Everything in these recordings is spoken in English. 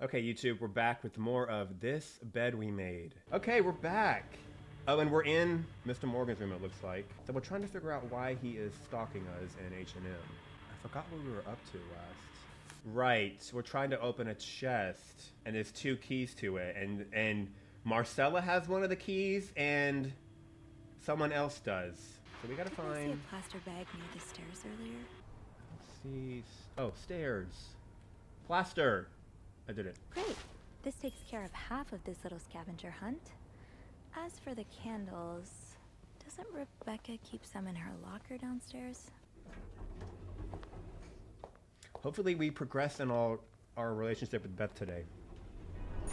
Okay, YouTube, we're back with more of This Bed We Made. Okay, we're back. Oh, and we're in Mr. Morgan's room, it looks like. So we're trying to figure out why he is stalking us in H&M. I forgot what we were up to last. Right, we're trying to open a chest, and there's 2 keys to it, and Marcella has one of the keys, and someone else does. So we gotta find... Did I see a plaster bag near the stairs earlier? Let's see... Oh, stairs. Plaster. I did it. Great. This takes care of half of this little scavenger hunt. As for the candles, doesn't Rebecca keep some in her locker downstairs? Hopefully we progress in our relationship with Beth today. I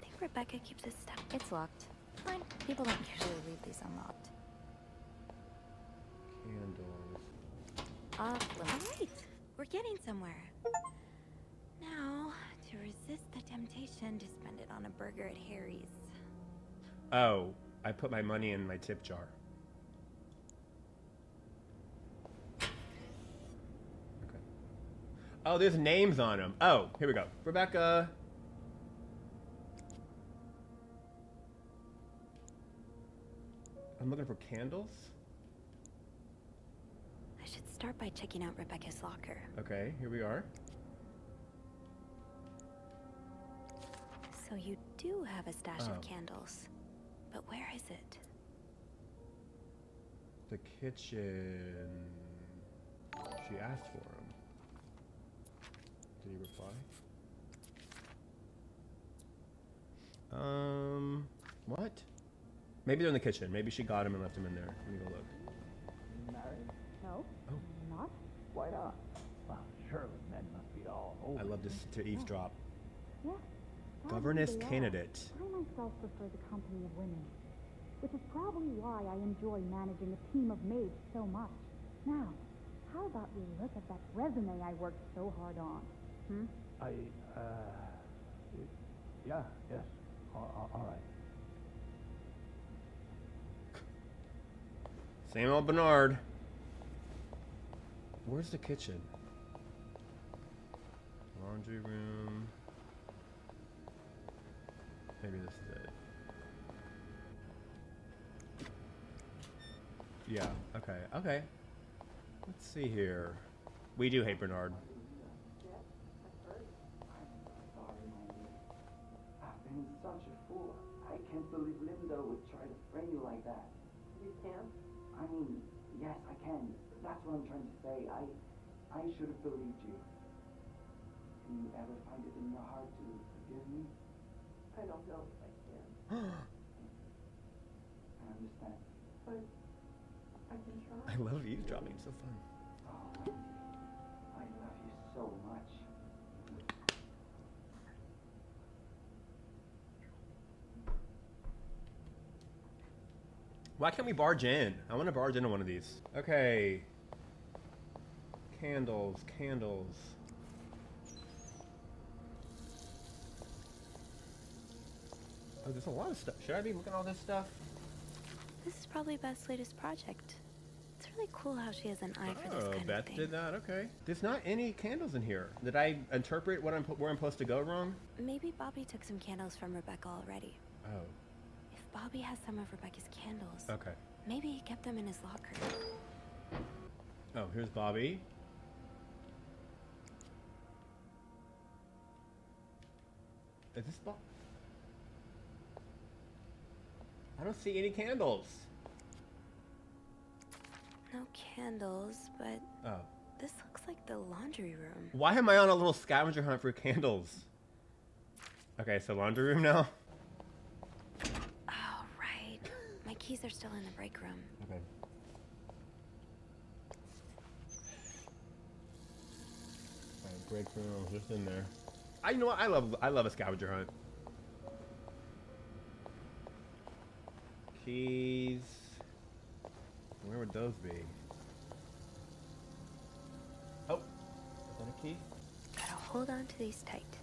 think Rebecca keeps his stuff. It's locked. Fine. People don't usually leave these unlocked. Candles. Alright. We're getting somewhere. Now, to resist the temptation to spend it on a burger at Harry's. Oh, I put my money in my tip jar. Okay. Oh, there's names on them. Oh, here we go. Rebecca. I'm looking for candles. I should start by checking out Rebecca's locker. Okay, here we are. So you do have a stash Oh. of candles. But where is it? The kitchen. She asked for him. Did he reply? What? Maybe they're in the kitchen. Maybe she got him and left him in there. Let me go look. Married? No. Oh. Not? Why not? Well, surely men must be all over. I love this to eavesdrop. Yeah. Governess Probably they are. candidate. I myself prefer the company of women, which is probably why I enjoy managing a team of maids so much. Now, how about we look at that resume I worked so hard on? Yeah, yes. All right. Same old Bernard. Where's the kitchen? Laundry room. Maybe this is it. Yeah, okay, okay. Let's see here. We do hate Bernard. I've been such a fool. I can't believe Linda would try to frame you like that. You can't? I mean, yes, I can. That's what I'm trying to say. I should have believed you. Do you ever find it in your heart to forgive me? I don't know if I can. I understand. But I can try. I love eavesdropping, it's so fun. Oh, I love you so much. Why can't we barge in? I want to barge into one of these. Okay. Candles, candles. Oh, there's a lot of stuff. Should I be looking at all this stuff? This is probably Beth's latest project. It's really cool how she has an eye for this kind Beth of thing. did that. Okay. There's not any candles in here. Did I interpret where I'm supposed to go wrong? Maybe Bobby took some candles from Rebecca already. Oh. If Bobby has some of Rebecca's candles, Okay. maybe he kept them in his locker. Oh, here's Bobby. Is this Bob? I don't see any candles. No candles, but Oh. this looks like the laundry room. Why am I on a little scavenger hunt for candles? Okay, so laundry room now? Oh, right. My keys are still in the break room. Okay. Alright, break room, just in there. I know what, I love a scavenger hunt. Keys. Where would those be? Oh, is that a key? Gotta hold on to these tight.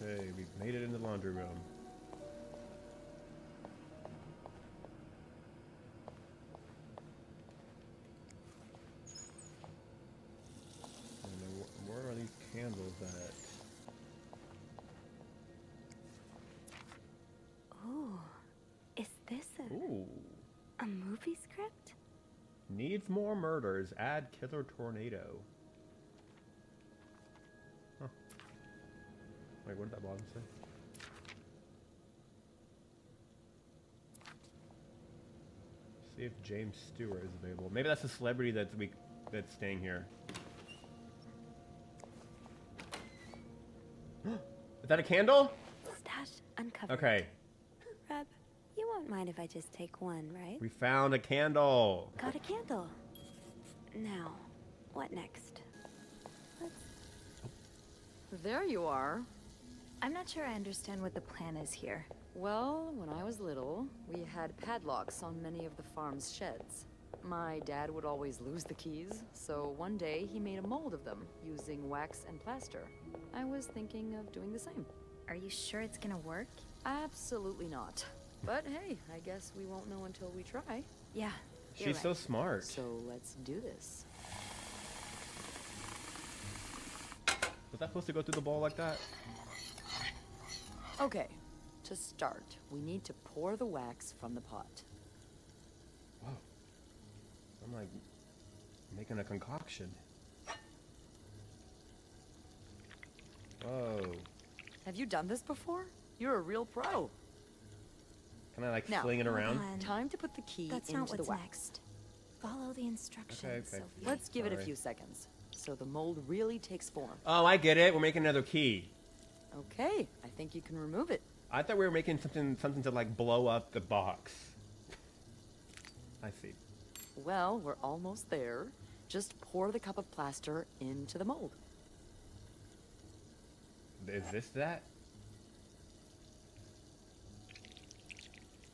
Okay, we've made it in the laundry room. Needs more murders. Add killer tornado. Huh. Wait, what did that bottom say? See if James Stewart is available. Maybe that's a celebrity that's staying here. Is that a candle? Stash uncovered. Okay. Reb, you won't mind if I just take one, right? We found a candle. Got a candle. Now, what next? There you are. I'm not sure I understand what the plan is here. Well, when I was little, we had padlocks on many of the farm's sheds. My dad would always lose the keys, so one day he made a mold of them using wax and plaster. I was thinking of doing the same. Are you sure it's gonna work? Absolutely not. But hey, I guess we won't know until we try. Yeah. you're She's so right. smart. So let's do this. Was that supposed to go through the bowl like that? Okay, to start, we need to pour the wax from the pot. Whoa. I'm like making a concoction. Whoa. Have you done this before? You're a real pro. Can I like Now, fling it hold around? on. Time to put the key That's into not the what's wax. next. Follow the instructions, Okay. Sophie. Let's give it a Sorry. few seconds, so the mold really takes form. Oh, I get it. We're making another key. Okay, I think you can remove it. I thought we were making something to like blow up the box. I see. Well, we're almost there. Just pour the cup of plaster into the mold. Is this that?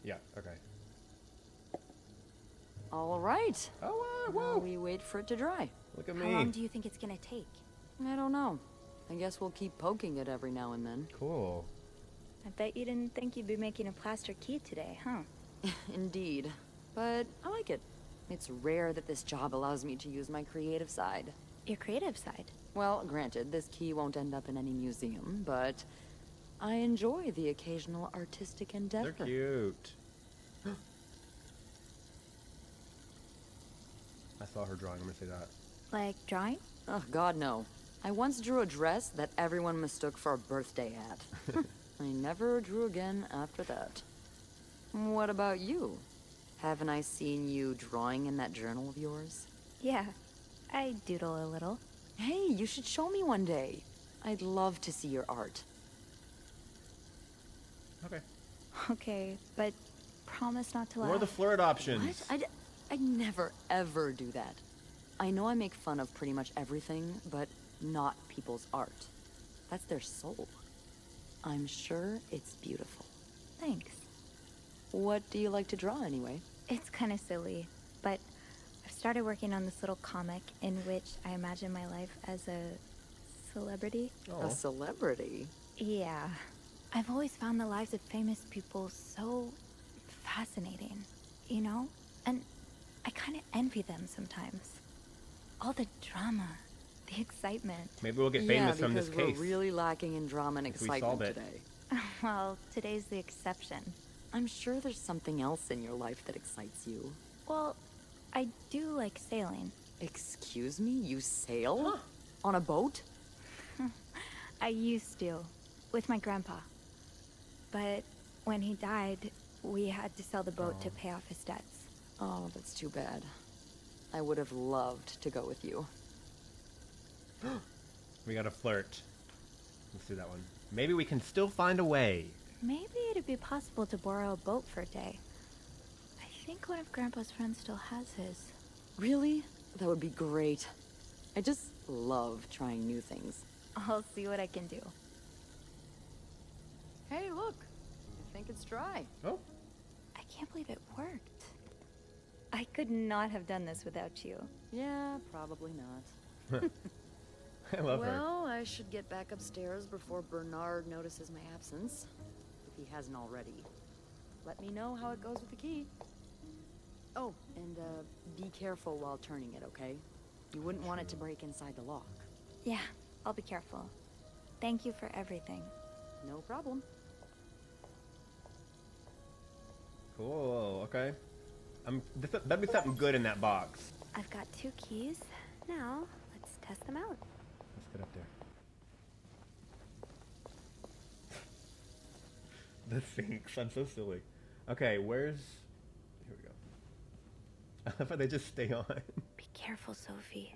Yeah, okay. All right. Oh, wow, Now whoa. we wait for it to dry. Look at How long me. do you think it's gonna take? I don't know. I guess we'll keep poking it every now and then. Cool. I bet you didn't think you'd be making a plaster key today, huh? Indeed. But I like it. It's rare that this job allows me to use my creative side. Your creative side. Well, granted, this key won't end up in any museum, but I enjoy the occasional artistic endeavor. They're cute. I saw her drawing. I'm gonna say that. Like drawing? Oh, God, no. I once drew a dress that everyone mistook for a birthday hat. I never drew again after that. What about you? Haven't I seen you drawing in that journal of yours? Yeah. I doodle a little. Hey, you should show me one day. I'd love to see your art. Okay. Okay, but promise not to laugh. What are the flirt options? What? I'd never, ever do that. I know I make fun of pretty much everything, but not people's art. That's their soul. I'm sure it's beautiful. Thanks. What do you like to draw anyway? It's kind of silly, but I've started working on this little comic in which I imagine my life as a celebrity. Oh. A celebrity? Yeah. I've always found the lives of famous people so fascinating, you know? And I kind of envy them sometimes. All the drama, the excitement. Maybe we'll get famous yeah, from this because case. we're really lacking in drama and If we solve excitement it. today. Well, today's the exception. I'm sure there's something else in your life that excites you. Well, I do like sailing. Excuse me? You sail? On a boat? I used to, with my grandpa. But when he died, we had to sell the boat to pay off his debts. Oh, that's too bad. I would have loved to go with you. We gotta flirt. Let's do that one. Maybe we can still find a way. Maybe it'd be possible to borrow a boat for a day. I think one of Grandpa's friends still has his. Really? That would be great. I just love trying new things. I'll see what I can do. Hey, look. I think it's dry. Oh, I can't believe it worked. I could not have done this without you. Yeah, probably not. I love her. Well, I should get back upstairs before Bernard notices my absence. If he hasn't already. Let me know how it goes with the key. Oh, and be careful while turning it, okay? You wouldn't want it to break inside the lock. Yeah, I'll be careful. Thank you for everything. No problem. Cool. Okay. That'd be something good in that box. I've got 2 keys. Now, let's test them out. Let's get up there. The Sphinx. I'm so silly. Okay, where's... Here we go. I love how they just stay on. Be careful, Sophie.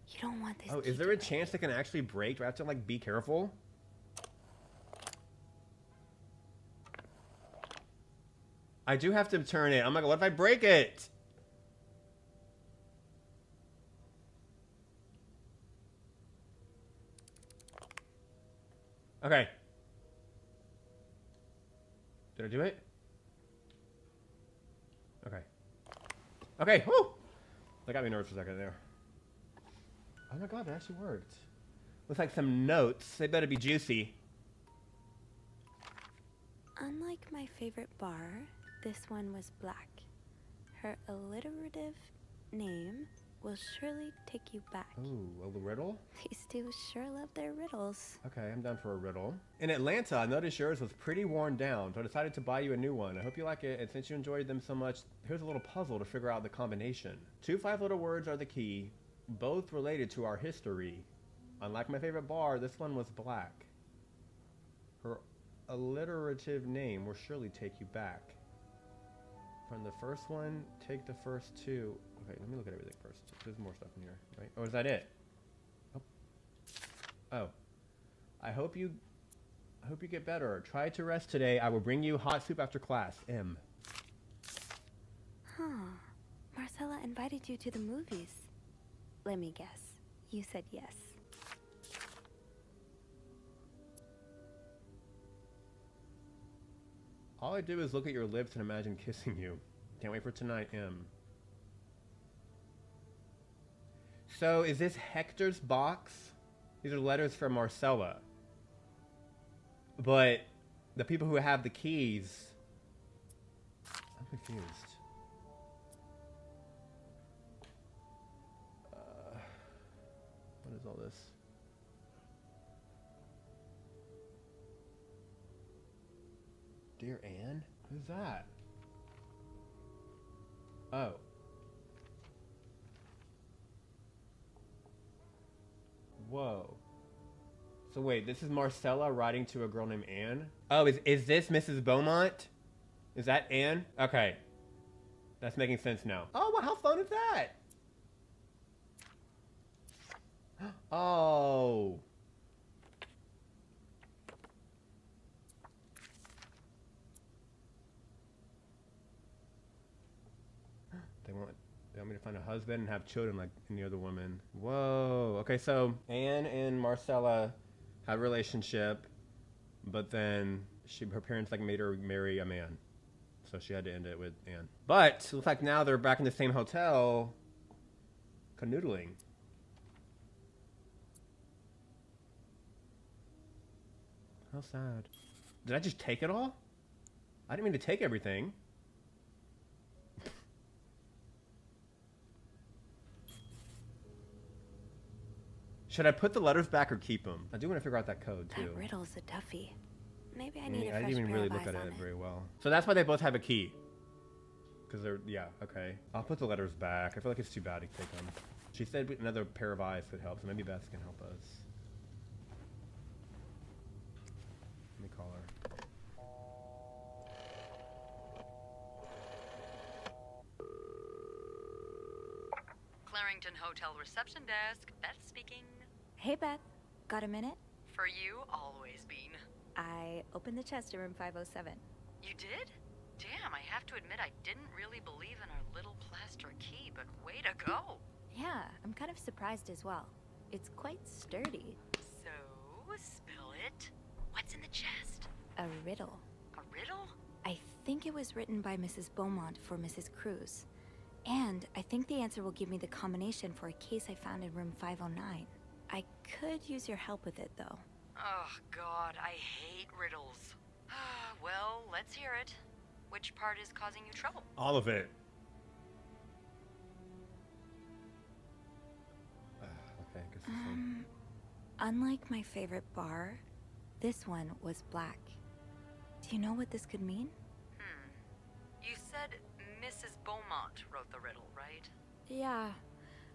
You don't want this Oh, key is there to a break. chance they can actually break? Do I have to, like, be careful? I do have to turn it. I'm like, what if I break it? Okay. Did I do it? Okay. Okay, whoo! That got me nervous for a second there. Oh my god, that actually worked. Looks like some notes. They better be juicy. Unlike my favorite bar, this one was black. Her alliterative name will surely take you back. Ooh, a riddle? These two sure love their riddles. Okay, I'm down for a riddle. In Atlanta, I noticed yours was pretty worn down, so I decided to buy you a new one. I hope you like it, and since you enjoyed them so much, here's a little puzzle to figure out the combination. 2 5-letter words are the key, both related to our history. Unlike my favorite bar, this one was black. Her alliterative name will surely take you back. From the first one, take the first 2. Okay, let me look at everything first. There's more stuff in here, right? Oh, is that it? Oh. I hope you get better. Try to rest today. I will bring you hot soup after class. M. Huh. Marcella invited you to the movies. Let me guess. You said yes. All I do is look at your lips and imagine kissing you. Can't wait for tonight, M. So, is this Hector's box? These are letters from Marcella. But the people who have the keys... I'm confused. What is all this? Dear Anne? Who's that? Oh. Whoa. So wait, this is Marcella writing to a girl named Anne? Oh, is this Mrs. Beaumont? Is that Anne? Okay. That's making sense now. Oh, well, how fun is that? Oh. They want me to find a husband and have children like any other woman. Whoa. Okay, so Anne and Marcella had a relationship, but then her parents like made her marry a man. So she had to end it with Anne. But it looks like now they're back in the same hotel canoodling. How sad. Did I just take it all? I didn't mean to take everything. Should I put the letters back or keep them? I do want to figure out that code too. That riddle's a toughie. Maybe I need a I fresh didn't even pair really of look eyes at on it it. very well. So that's why they both have a key. Because they're, yeah, okay. I'll put the letters back. I feel like it's too bad to take them. She said another pair of eyes could help, so maybe Beth can help us. Let me call her. Clarington Hotel reception desk. Beth speaking. Hey, Beth. Got a minute? For you, always, Bean. I opened the chest in room 507. You did? Damn, I have to admit I didn't really believe in our little plaster key, but way to go. Yeah, I'm kind of surprised as well. It's quite sturdy. So, spill it. What's in the chest? A riddle. A riddle? I think it was written by Mrs. Beaumont for Mrs. Cruz. And I think the answer will give me the combination for a case I found in room 509. I could use your help with it, though. Oh, God, I hate riddles. Well, let's hear it. Which part is causing you trouble? All of it. Okay, I guess this one. Unlike my favorite bar, this one was black. Do you know what this could mean? You said Mrs. Beaumont, wrote the riddle, right? Yeah,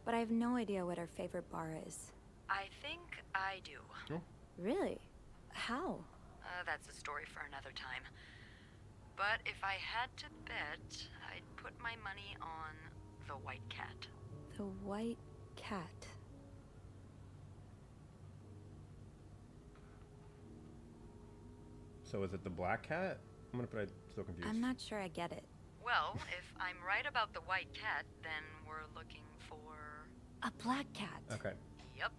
but I have no idea what her favorite bar is. I think I do. Oh. Really? How? That's a story for another time. But if I had to bet, I'd put my money on the white cat. The white cat. So is it the black cat? I'm still confused. I'm not sure I get it. Well, if I'm right about the white cat, then we're looking for... A black cat. Okay. Yep.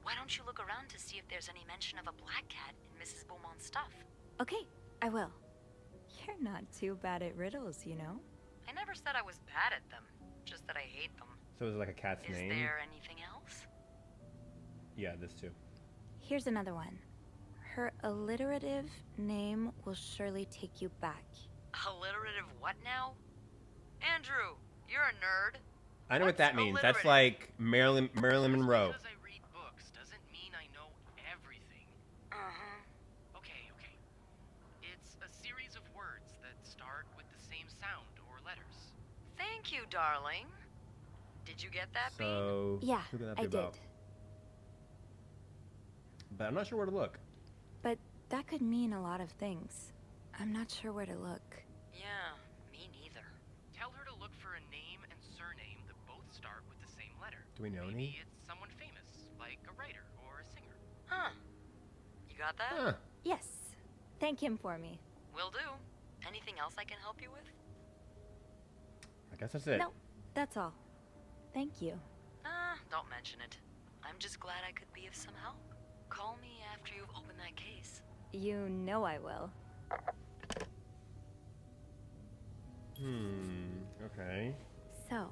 Why don't you look around to see if there's any mention of a black cat in Mrs. Beaumont's stuff? Okay, I will. You're not too bad at riddles, you know? I never said I was bad at them, just that I hate them. So is it like a cat's Is name? there anything else? Yeah, this too. Here's another one. Her alliterative name will surely take you back. Alliterative what now? Andrew, you're a nerd. I know what that What's means. That's alliterative? like Marilyn Monroe. Just because I read books doesn't mean I know everything. Uh-huh. Okay. It's a series of words that start with the same sound or letters. Thank you, darling. Did you get that, Bean? So Yeah, who could that I be about? did. But I'm not sure where to look. But that could mean a lot of things. I'm not sure where to look. Yeah, me neither. Tell her to look for a name and surname that both start with the same letter. Do we know Maybe any? it's someone famous, like a writer or a singer. Huh. You got that? Huh. Yes. Thank him for me. Will do. Anything else I can help you with? I guess that's it. No, that's all. Thank you. Don't mention it. I'm just glad I could be of some help. Call me after you've opened that case. You know I will. Okay. So,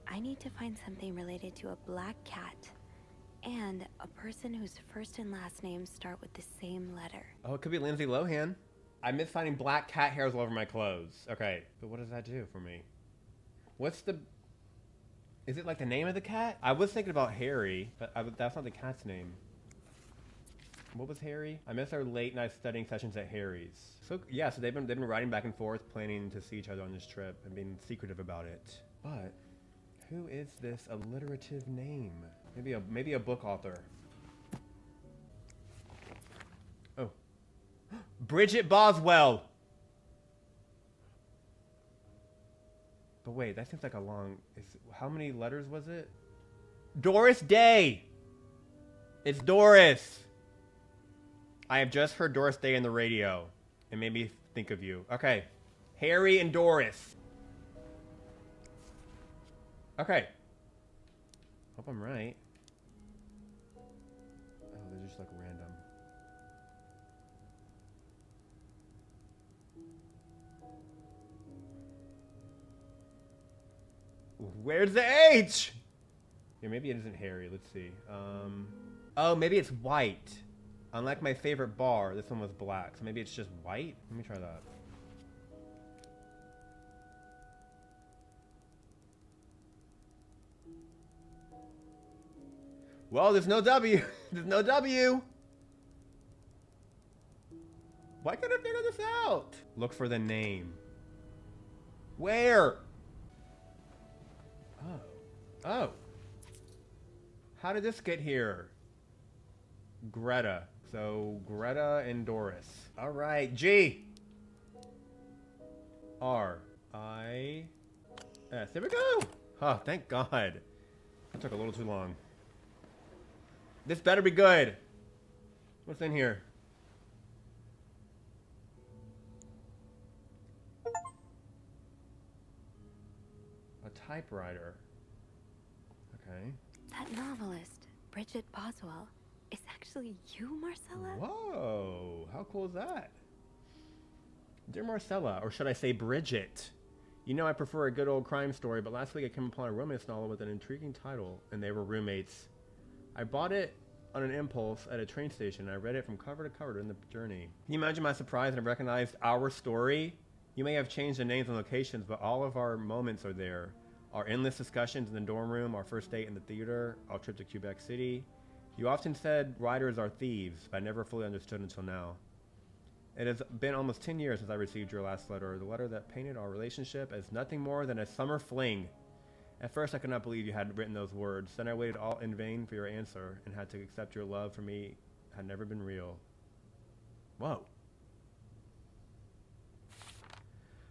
I need to find something related to a black cat and a person whose first and last names start with the same letter. Oh, it could be Lindsay Lohan. I miss finding black cat hairs all over my clothes. Okay, but what does that do for me? What's the... Is it like the name of the cat? I was thinking about Harry, but that's not the cat's name. What was Harry? I miss our late night studying sessions at Harry's. So yeah, so they've been writing back and forth, planning to see each other on this trip and being secretive about it. But who is this alliterative name? Maybe a book author. Oh, Bridget Boswell. But wait, that seems like a long. How many letters was it? Doris Day. It's Doris. I have just heard Doris Day in the radio. It made me think of you. Okay. Harry and Doris. Okay. Hope I'm right. Oh, they're just like random. Where's the H? Yeah, maybe it isn't Harry. Let's see. Oh, maybe it's white. Unlike my favorite bar, this one was black. So maybe it's just white? Let me try that. Well, there's no W. There's no W. Why can't I figure this out? Look for the name. Where? Oh. Oh. How did this get here? Greta. So, Greta and Doris. All right. G. R. I. S. There we go. Oh, thank God. That took a little too long. This better be good. What's in here? A typewriter. Okay. That novelist, Bridget Boswell, is actually you, Marcella? Whoa, how cool is that? Dear Marcella, or should I say Bridget? You know I prefer a good old crime story, but last week I came upon a romance novel with an intriguing title, and they were roommates. I bought it on an impulse at a train station, and I read it from cover to cover during the journey. Can you imagine my surprise when I recognized our story? You may have changed the names and locations, but all of our moments are there. Our endless discussions in the dorm room, our first date in the theater, our trip to Quebec City. You often said writers are thieves, but I never fully understood until now. It has been almost 10 years since I received your last letter, the letter that painted our relationship as nothing more than a summer fling. At first, I could not believe you had written those words. Then I waited all in vain for your answer and had to accept your love for me had never been real. Whoa.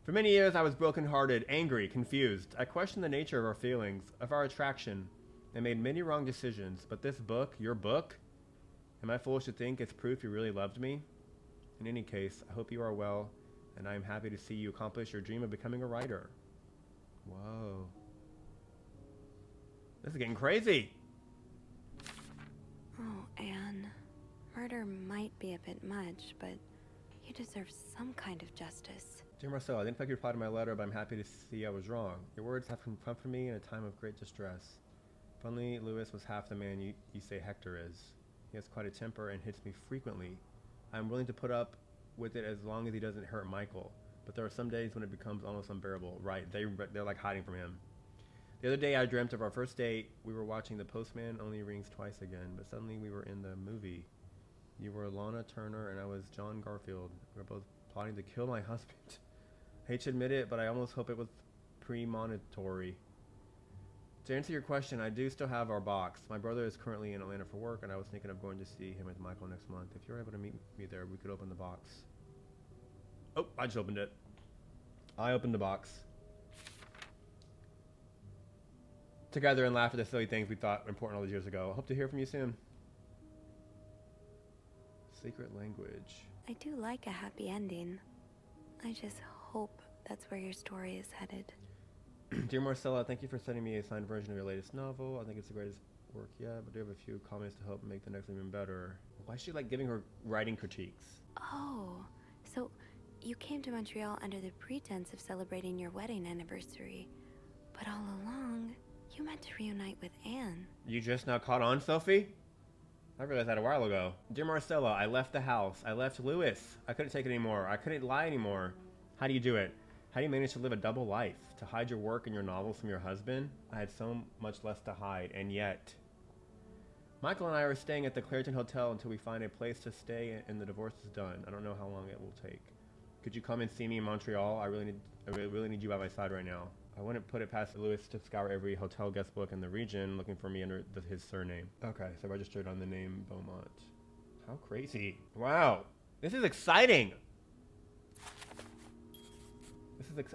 For many years, I was broken-hearted, angry, confused. I questioned the nature of our feelings, of our attraction, and made many wrong decisions. But this book, your book, am I foolish to think it's proof you really loved me? In any case, I hope you are well, and I am happy to see you accomplish your dream of becoming a writer. Whoa. This is getting crazy. Oh, Anne. Murder might be a bit much, but you deserve some kind of justice. Dear Marcel, I didn't expect you to reply to my letter, but I'm happy to see I was wrong. Your words have comforted me in a time of great distress. If only Louis was half the man you say Hector is. He has quite a temper and hits me frequently. I'm willing to put up with it as long as he doesn't hurt Michael. But there are some days when it becomes almost unbearable. Right, they're like hiding from him. The other day I dreamt of our first date. We were watching The Postman Only Rings Twice again, but suddenly we were in the movie. You were Lana Turner and I was John Garfield. We were both plotting to kill my husband. I hate to admit it, but I almost hope it was premonitory. To answer your question, I do still have our box. My brother is currently in Atlanta for work, and I was thinking of going to see him with Michael next month. If you're able to meet me there, we could open the box. Oh, I just opened it. I opened the box. Together and laugh at the silly things we thought were important all these years ago. I hope to hear from you soon. Secret language. I do like a happy ending. I just hope that's where your story is headed. Dear Marcella, thank you for sending me a signed version of your latest novel. I think it's the greatest work yet, but I do have a few comments to help make the next one even better. Why is she like giving her writing critiques? Oh, so you came to Montreal under the pretense of celebrating your wedding anniversary. But all along, you meant to reunite with Anne. You just now caught on, Sophie? I realized that a while ago. Dear Marcella, I left the house. I left Louis. I couldn't take it anymore. I couldn't lie anymore. How do you do it? How do you manage to live a double life? To hide your work and your novels from your husband? I had so much less to hide, and yet... Michael and I are staying at the Clairton Hotel until we find a place to stay and the divorce is done. I don't know how long it will take. Could you come and see me in Montreal? I really need you by my side right now. I wouldn't put it past Louis to scour every hotel guest book in the region looking for me under his surname. Okay, so registered on the name Beaumont. How crazy. Wow. This is exciting.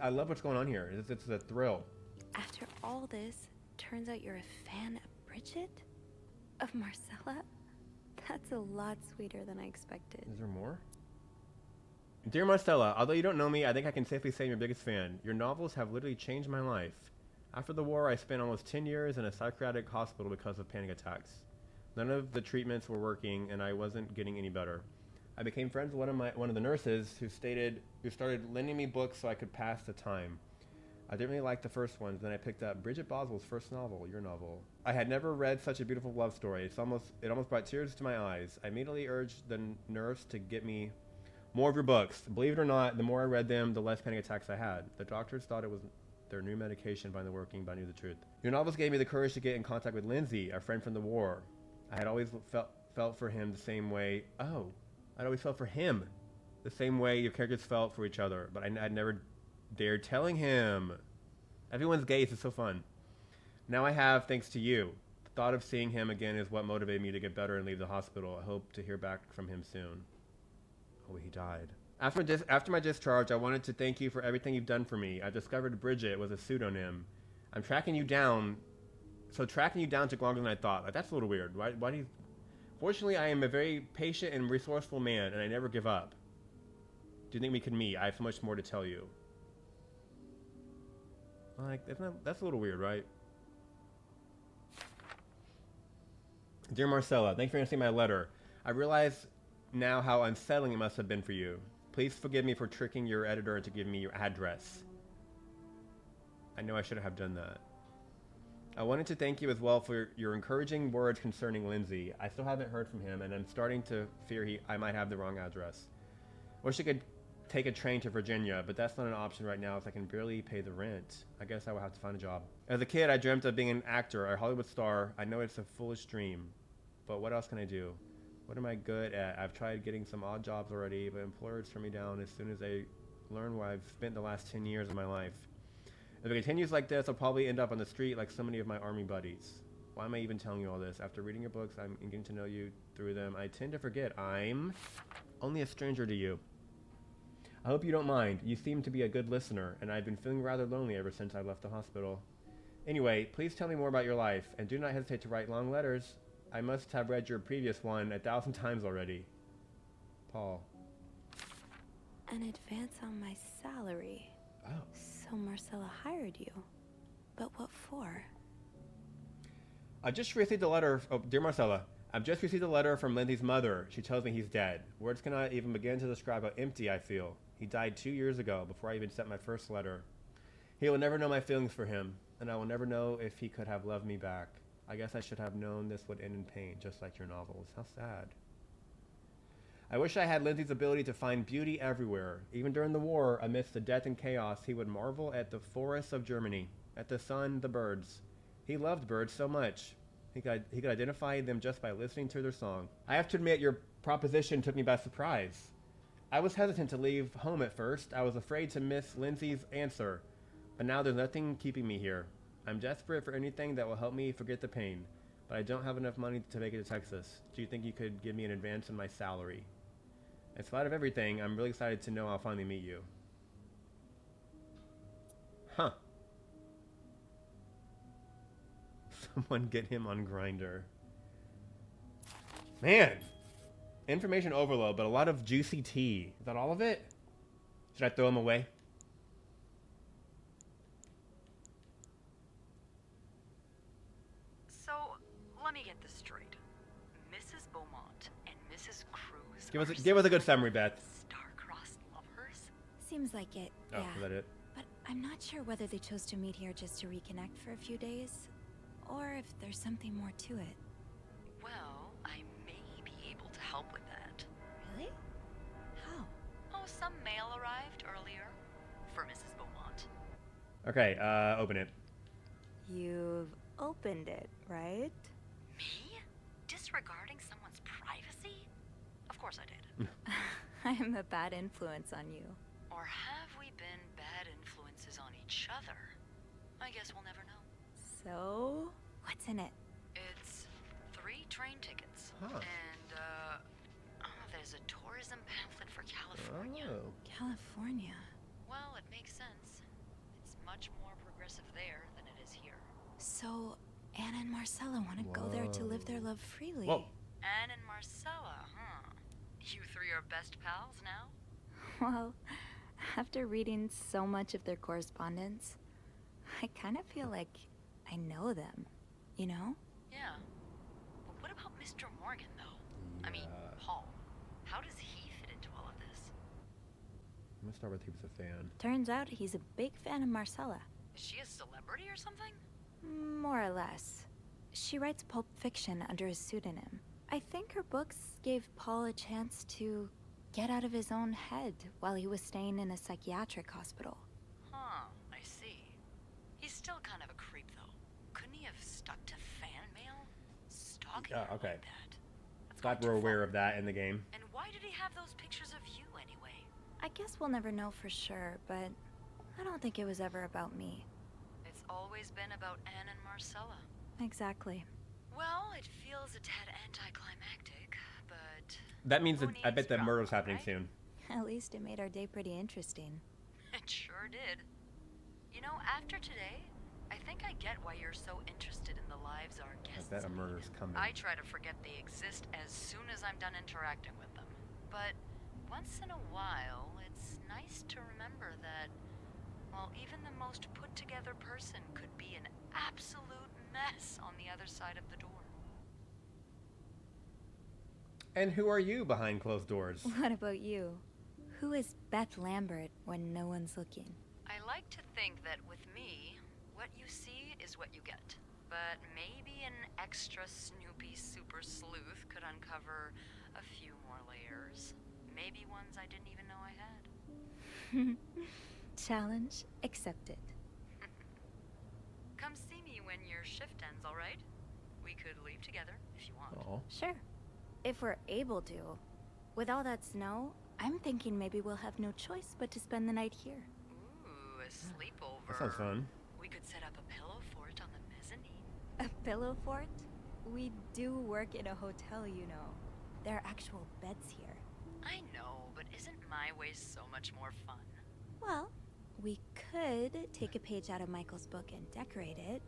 I love what's going on here. It's a thrill. After all this, turns out you're a fan of Bridget? Of Marcella? That's a lot sweeter than I expected. Is there more? Dear Marcella, although you don't know me, I think I can safely say I'm your biggest fan. Your novels have literally changed my life. After the war, I spent almost 10 years in a psychiatric hospital because of panic attacks. None of the treatments were working, and I wasn't getting any better. I became friends with one of the nurses who started lending me books so I could pass the time. I didn't really like the first ones, then I picked up Bridget Boswell's first novel, your novel. I had never read such a beautiful love story. It almost brought tears to my eyes. I immediately urged the nurse to get me more of your books. Believe it or not, the more I read them, the less panic attacks I had. The doctors thought it was their new medication finally working, but I knew the truth. Your novels gave me the courage to get in contact with Lindsay, a friend from the war. I had always felt for him the same way. I'd always felt for him the same way your characters felt for each other, but I'd never dared telling him. Everyone's gaze is so fun. Now I have, thanks to you. The thought of seeing him again is what motivated me to get better and leave the hospital. I hope to hear back from him soon. Oh, he died. After my discharge, I wanted to thank you for everything you've done for me. I discovered Bridget was a pseudonym. I'm tracking you down. So tracking you down took longer than I thought. Like, that's a little weird. Why do you... Fortunately, I am a very patient and resourceful man, and I never give up. Do you think we can meet? I have so much more to tell you. Like, that's a little weird, right? Dear Marcella, thanks for answering my letter. I realize now how unsettling it must have been for you. Please forgive me for tricking your editor into giving me your address. I know I shouldn't have done that. I wanted to thank you as well for your encouraging words concerning Lindsay. I still haven't heard from him, and I'm starting to fear I might have the wrong address. Wish I could take a train to Virginia, but that's not an option right now as I can barely pay the rent. I guess I will have to find a job. As a kid, I dreamt of being an actor, a Hollywood star. I know it's a foolish dream, but what else can I do? What am I good at? I've tried getting some odd jobs already, but employers turn me down as soon as they learn where I've spent the last 10 years of my life. If it continues like this, I'll probably end up on the street like so many of my army buddies. Why am I even telling you all this? After reading your books, I'm getting to know you through them. I tend to forget I'm only a stranger to you. I hope you don't mind. You seem to be a good listener, and I've been feeling rather lonely ever since I left the hospital. Anyway, please tell me more about your life, and do not hesitate to write long letters. I must have read your previous one 1,000 times already. Paul. An advance on my salary. Oh. So Marcella hired you. But what for? I just received a letter. Oh, dear Marcella, I've just received a letter from Lindsay's mother. She tells me he's dead. Words cannot even begin to describe how empty I feel. He died 2 years ago, before I even sent my first letter. He will never know my feelings for him, and I will never know if he could have loved me back. I guess I should have known this would end in pain, just like your novels. How sad. I wish I had Lindsay's ability to find beauty everywhere. Even during the war, amidst the death and chaos, he would marvel at the forests of Germany, at the sun, the birds. He loved birds so much. He could identify them just by listening to their song. I have to admit, your proposition took me by surprise. I was hesitant to leave home at first. I was afraid to miss Lindsay's answer. But now there's nothing keeping me here. I'm desperate for anything that will help me forget the pain, but I don't have enough money to make it to Texas. Do you think you could give me an advance on my salary? In spite of everything, I'm really excited to know I'll finally meet you. Huh. Someone get him on Grindr. Man! Information overload, but a lot of juicy tea. Is that all of it? Should I throw him away? So, let me get this straight. Mrs. Beaumont and Mrs. Cruz Give us a good summary, Beth. star-crossed lovers? Seems like it, Oh, yeah. is that it? But I'm not sure whether they chose to meet here just to reconnect for a few days, or if there's something more to it. Well, I may be able to help with that. Really? How? Oh, some mail arrived earlier for Mrs. Beaumont. Okay, open it. You've opened it, right? Me? Disregarding someone's privacy? Of course I did. I'm a bad influence on you. Or have we been bad influences on each other? I guess we'll never know. So, what's in it? It's 3 train tickets. Huh. And, there's a tourism pamphlet for California. Oh. California. Well, it makes sense. It's much more progressive there than it is here. So, Anna and Marcella want to go there to live their love freely. Whoa. Anne and Marcella, huh? You 3 are best pals now? Well, after reading so much of their correspondence, I kind of feel like I know them, you know? Yeah. But what about Mr. Morgan, though? I mean, Paul. How does he fit into all of this? I'm gonna start with he was a fan. Turns out he's a big fan of Marcella. Is she a celebrity or something? More or less. She writes pulp fiction under a pseudonym. I think her books gave Paul a chance to get out of his own head while he was staying in a psychiatric hospital. Huh, I see. He's still kind of a creep, though. Couldn't he have stuck to fan mail? Stalking her okay. like that? That's Glad gone we're too far. aware of that in the game. And why did he have those pictures of you, anyway? I guess we'll never know for sure, but I don't think it was ever about me. It's always been about Anne and Marcella. Exactly. Well, it feels a tad anticlimactic, but... That means who that I bet needs that drama, murder's happening right? soon. At least it made our day pretty interesting. It sure did. You know, after today, I think I get why you're so interested in the lives our guests bet a lead. murder's coming. I try to forget they exist as soon as I'm done interacting with them. But once in a while, it's nice to remember that, well, even the most put-together person could be an absolute mess on the other side of the door. And who are you behind closed doors? What about you? Who is Beth Lambert when no one's looking? I like to think that with me, what you see is what you get. But maybe an extra snoopy super sleuth could uncover a few more layers. Maybe ones I didn't even know I had. Challenge accepted. Come see me when your shift ends, alright? We could leave together if you want. Oh. Sure. If we're able to. With all that snow, I'm thinking maybe we'll have no choice but to spend the night here. Ooh, a sleepover. That sounds fun. We could set up a pillow fort on the mezzanine. A pillow fort? We do work in a hotel, you know. There are actual beds here. I know, but isn't my way so much more fun? Well, we could take a page out of Michael's book and decorate it,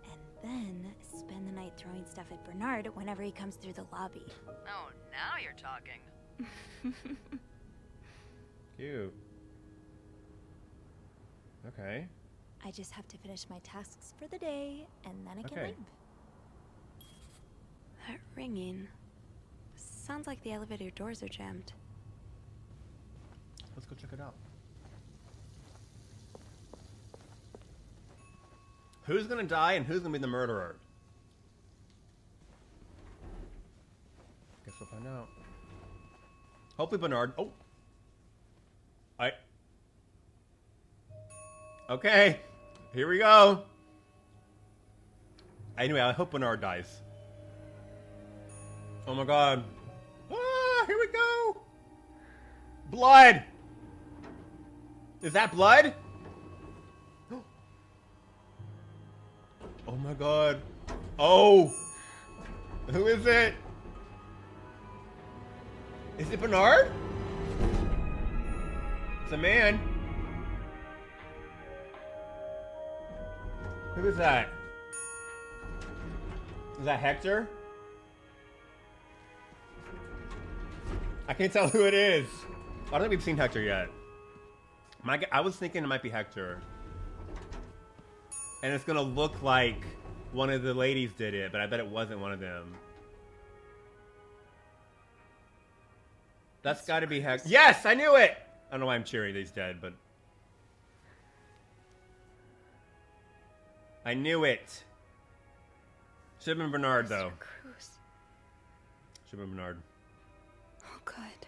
and then spend the night throwing stuff at Bernard whenever he comes through the lobby. Oh, now you're talking. Cute. Okay. I just have to finish my tasks for the day, and then I can Okay. leave. That ringing. Sounds like the elevator doors are jammed. Let's go check it out. Who's gonna die and who's gonna be the murderer? Guess we'll find out. Hopefully Bernard. Oh. Okay. Here we go. Anyway, I hope Bernard dies. Oh my god. Ah, here we go. Blood. Is that blood? Oh my god. Oh. Who is it? Is it Bernard? It's a man. Who is that? Is that Hector? I can't tell who it is. I don't think we've seen Hector yet. I was thinking it might be Hector. And it's gonna look like one of the ladies did it, but I bet it wasn't one of them. That's gotta be Hector. Yes, I knew it! I don't know why I'm cheering that he's dead, but... I knew it. Should've been Bernard, though. Mr. Cruz. Should've been Bernard. Oh god.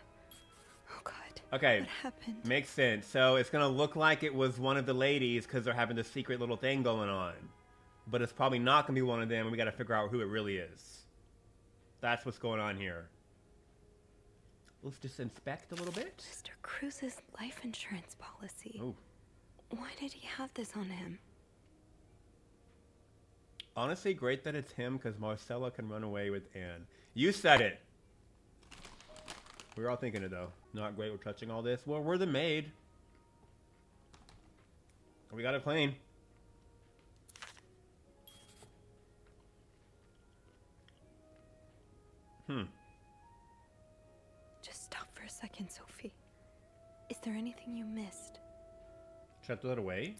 Oh god. Okay. What happened? Makes sense. So it's gonna look like it was one of the ladies because they're having this secret little thing going on. But it's probably not gonna be one of them, and we gotta figure out who it really is. That's what's going on here. Let's just inspect a little bit. Mr. Cruz's life insurance policy. Oh. Why did he have this on him? Honestly, great that it's him because Marcella can run away with Anne. You said it. We were all thinking it though. Not great we're touching all this. Well, we're the maid. We got it clean. Just stop for a second, Sophie. Is there anything you missed? Should I throw that away?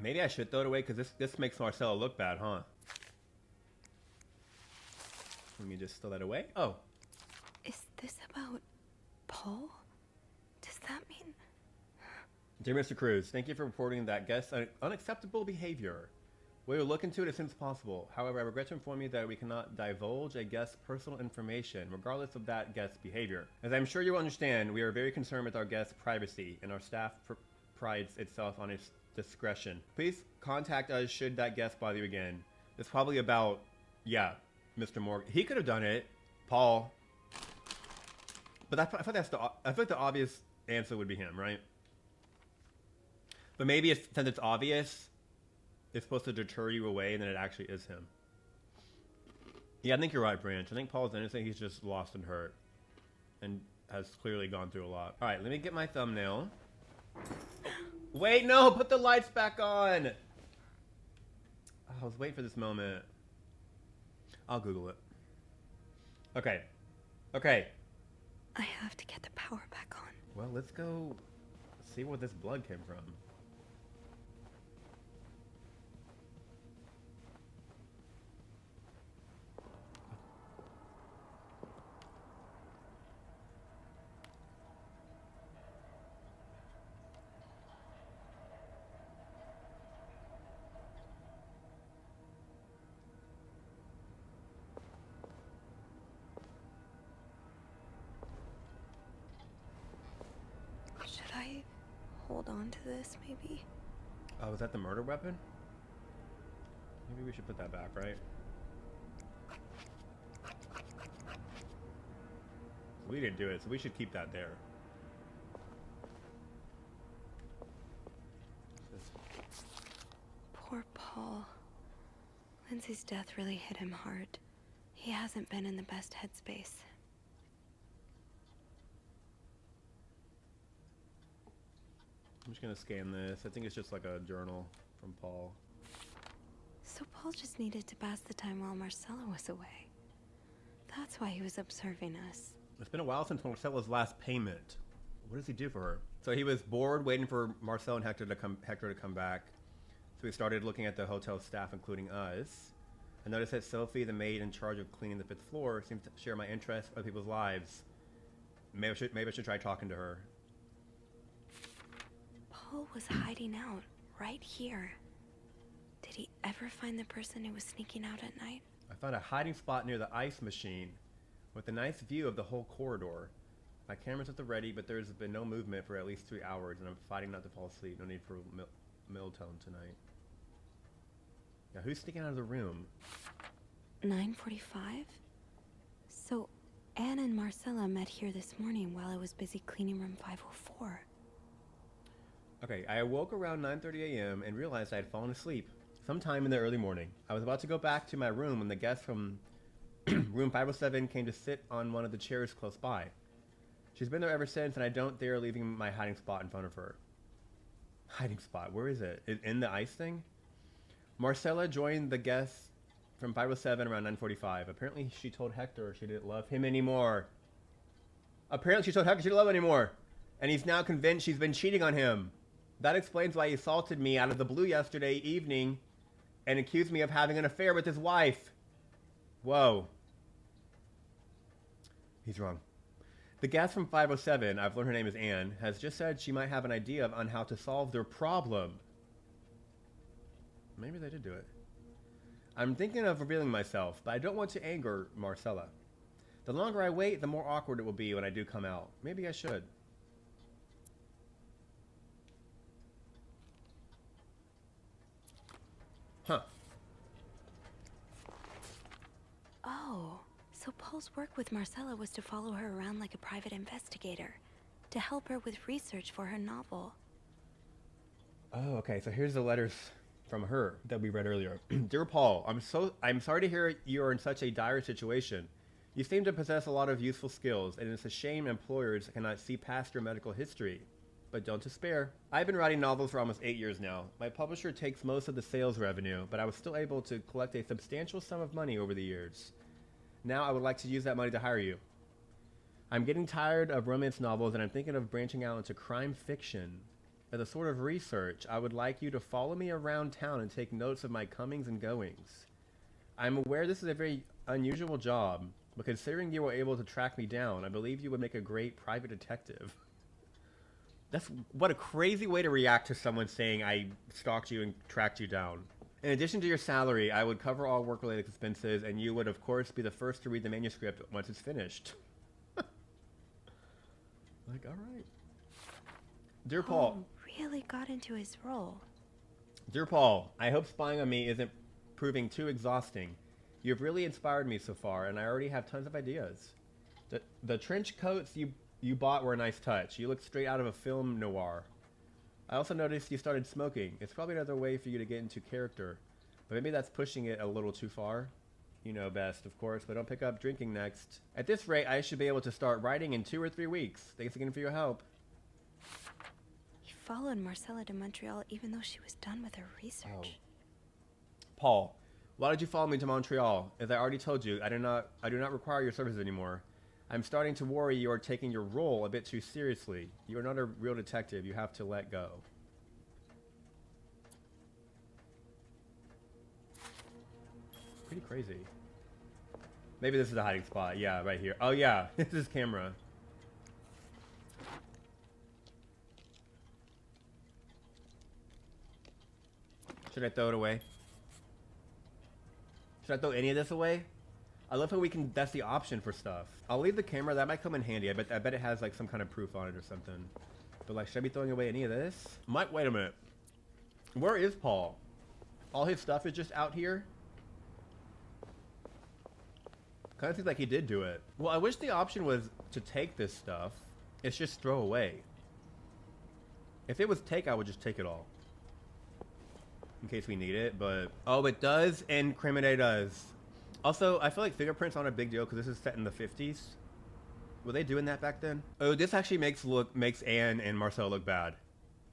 Maybe I should throw it away because this makes Marcella look bad, huh? Let me just throw that away. Oh. Is this about Paul? Does that mean... Dear Mr. Cruz, thank you for reporting that guest's unacceptable behavior. We will look into it as soon as possible. However, I regret to inform you that we cannot divulge a guest's personal information, regardless of that guest's behavior. As I'm sure you will understand, we are very concerned with our guest's privacy, and our staff prides itself on its discretion. Please contact us should that guest bother you again. It's probably about, yeah, Mr. Morgan. He could have done it, Paul. But I feel like the obvious answer would be him, right? But maybe since it's obvious, it's supposed to deter you away, and then it actually is him. Yeah, I think you're right, Branch. I think Paul's innocent. He's just lost and hurt, and has clearly gone through a lot. All right, let me get my thumbnail. Wait, no, put the lights back on. Oh, I was waiting for this moment. I'll Google it. Okay. Okay. I have to get the power back on. Well, let's go see where this blood came from. Should I hold on to this, maybe? Oh, is that the murder weapon? Maybe we should put that back, right? We didn't do it, so we should keep that there. Poor Paul. Lindsay's death really hit him hard. He hasn't been in the best headspace. I'm just gonna scan this. I think it's just like a journal from Paul. So Paul just needed to pass the time while Marcella was away. That's why he was observing us. It's been a while since Marcella's last payment. What does he do for her? So he was bored waiting for Marcel and Hector to come back. So we started looking at the hotel staff, including us. I noticed that Sophie, the maid in charge of cleaning the 5th floor, seems to share my interest in other people's lives. Maybe I should try talking to her. Paul was hiding out right here. Did he ever find the person who was sneaking out at night? I found a hiding spot near the ice machine with a nice view of the whole corridor. My camera's at the ready, but there's been no movement for at least 3 hours, and I'm fighting not to fall asleep. No need for Miltone tonight. Now, who's sneaking out of the room? 9:45? So, Anne and Marcella met here this morning while I was busy cleaning room 504. Okay, I awoke around 9:30 a.m. and realized I had fallen asleep sometime in the early morning. I was about to go back to my room when the guest from room 507 came to sit on one of the chairs close by. She's been there ever since, and I don't dare leaving my hiding spot in front of her. Hiding spot? Where is it? In the ice thing? Marcella joined the guests from 507 around 9:45. Apparently she told Hector she didn't love him anymore. And he's now convinced she's been cheating on him. That explains why he assaulted me out of the blue yesterday evening and accused me of having an affair with his wife. Whoa. He's wrong. The guest from 507, I've learned her name is Anne, has just said she might have an idea on how to solve their problem. Maybe they did do it. I'm thinking of revealing myself, but I don't want to anger Marcella. The longer I wait, the more awkward it will be when I do come out. Maybe I should. Huh. Oh, so Paul's work with Marcella was to follow her around like a private investigator, to help her with research for her novel. Oh, okay. So here's the letters from her that we read earlier. Dear Paul, I'm sorry to hear you are in such a dire situation. You seem to possess a lot of useful skills, and it's a shame employers cannot see past your medical history. But don't despair. I've been writing novels for almost 8 years now. My publisher takes most of the sales revenue, but I was still able to collect a substantial sum of money over the years. Now I would like to use that money to hire you. I'm getting tired of romance novels, and I'm thinking of branching out into crime fiction. As a sort of research, I would like you to follow me around town and take notes of my comings and goings. I'm aware this is a very unusual job, but considering you were able to track me down, I believe you would make a great private detective. What a crazy way to react to someone saying I stalked you and tracked you down. In addition to your salary, I would cover all work-related expenses, and you would, of course, be the first to read the manuscript once it's finished. Like, all right. Dear Paul. Really got into his role. Dear Paul, I hope spying on me isn't proving too exhausting. You've really inspired me so far, and I already have tons of ideas. The trench coats you bought were a nice touch. You look straight out of a film noir. I also noticed you started smoking. It's probably another way for you to get into character, but maybe that's pushing it a little too far. You know best, of course, but don't pick up drinking next. At this rate, I should be able to start writing in 2 or 3 weeks. Thanks again for your help. He followed Marcella to Montreal even though she was done with her research. Oh. Paul, why did you follow me to Montreal? As I already told you, I do not require your services anymore. I'm starting to worry you are taking your role a bit too seriously. You are not a real detective. You have to let go. Pretty crazy. Maybe this is a hiding spot. Yeah, right here. Oh yeah, this is camera. Should I throw it away? Should I throw any of this away? I love how that's the option for stuff. I'll leave the camera, that might come in handy. I bet it has like some kind of proof on it or something. But like, should I be throwing away any of this? Wait a minute. Where is Paul? All his stuff is just out here. Kind of seems like he did do it. Well, I wish the option was to take this stuff. It's just throw away. If it was take, I would just take it all. In case we need it, but... Oh, it does incriminate us. Also, I feel like fingerprints aren't a big deal because this is set in the 50s. Were they doing that back then? Oh, this actually makes Anne and Marcel look bad.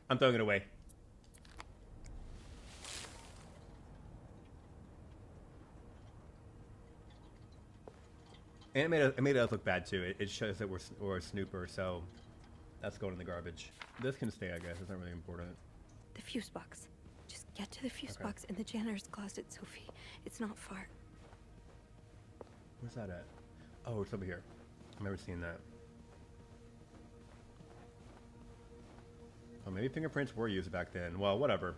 I'm throwing it away. And it made us look bad too. It shows that we're a snooper, so that's going in the garbage. This can stay, I guess. It's not really important. The fuse box. Just get to the fuse box in the janitor's closet, Sophie. It's not far. Where's that at? Oh, it's over here. I've never seen that. Oh, maybe fingerprints were used back then. Well, whatever.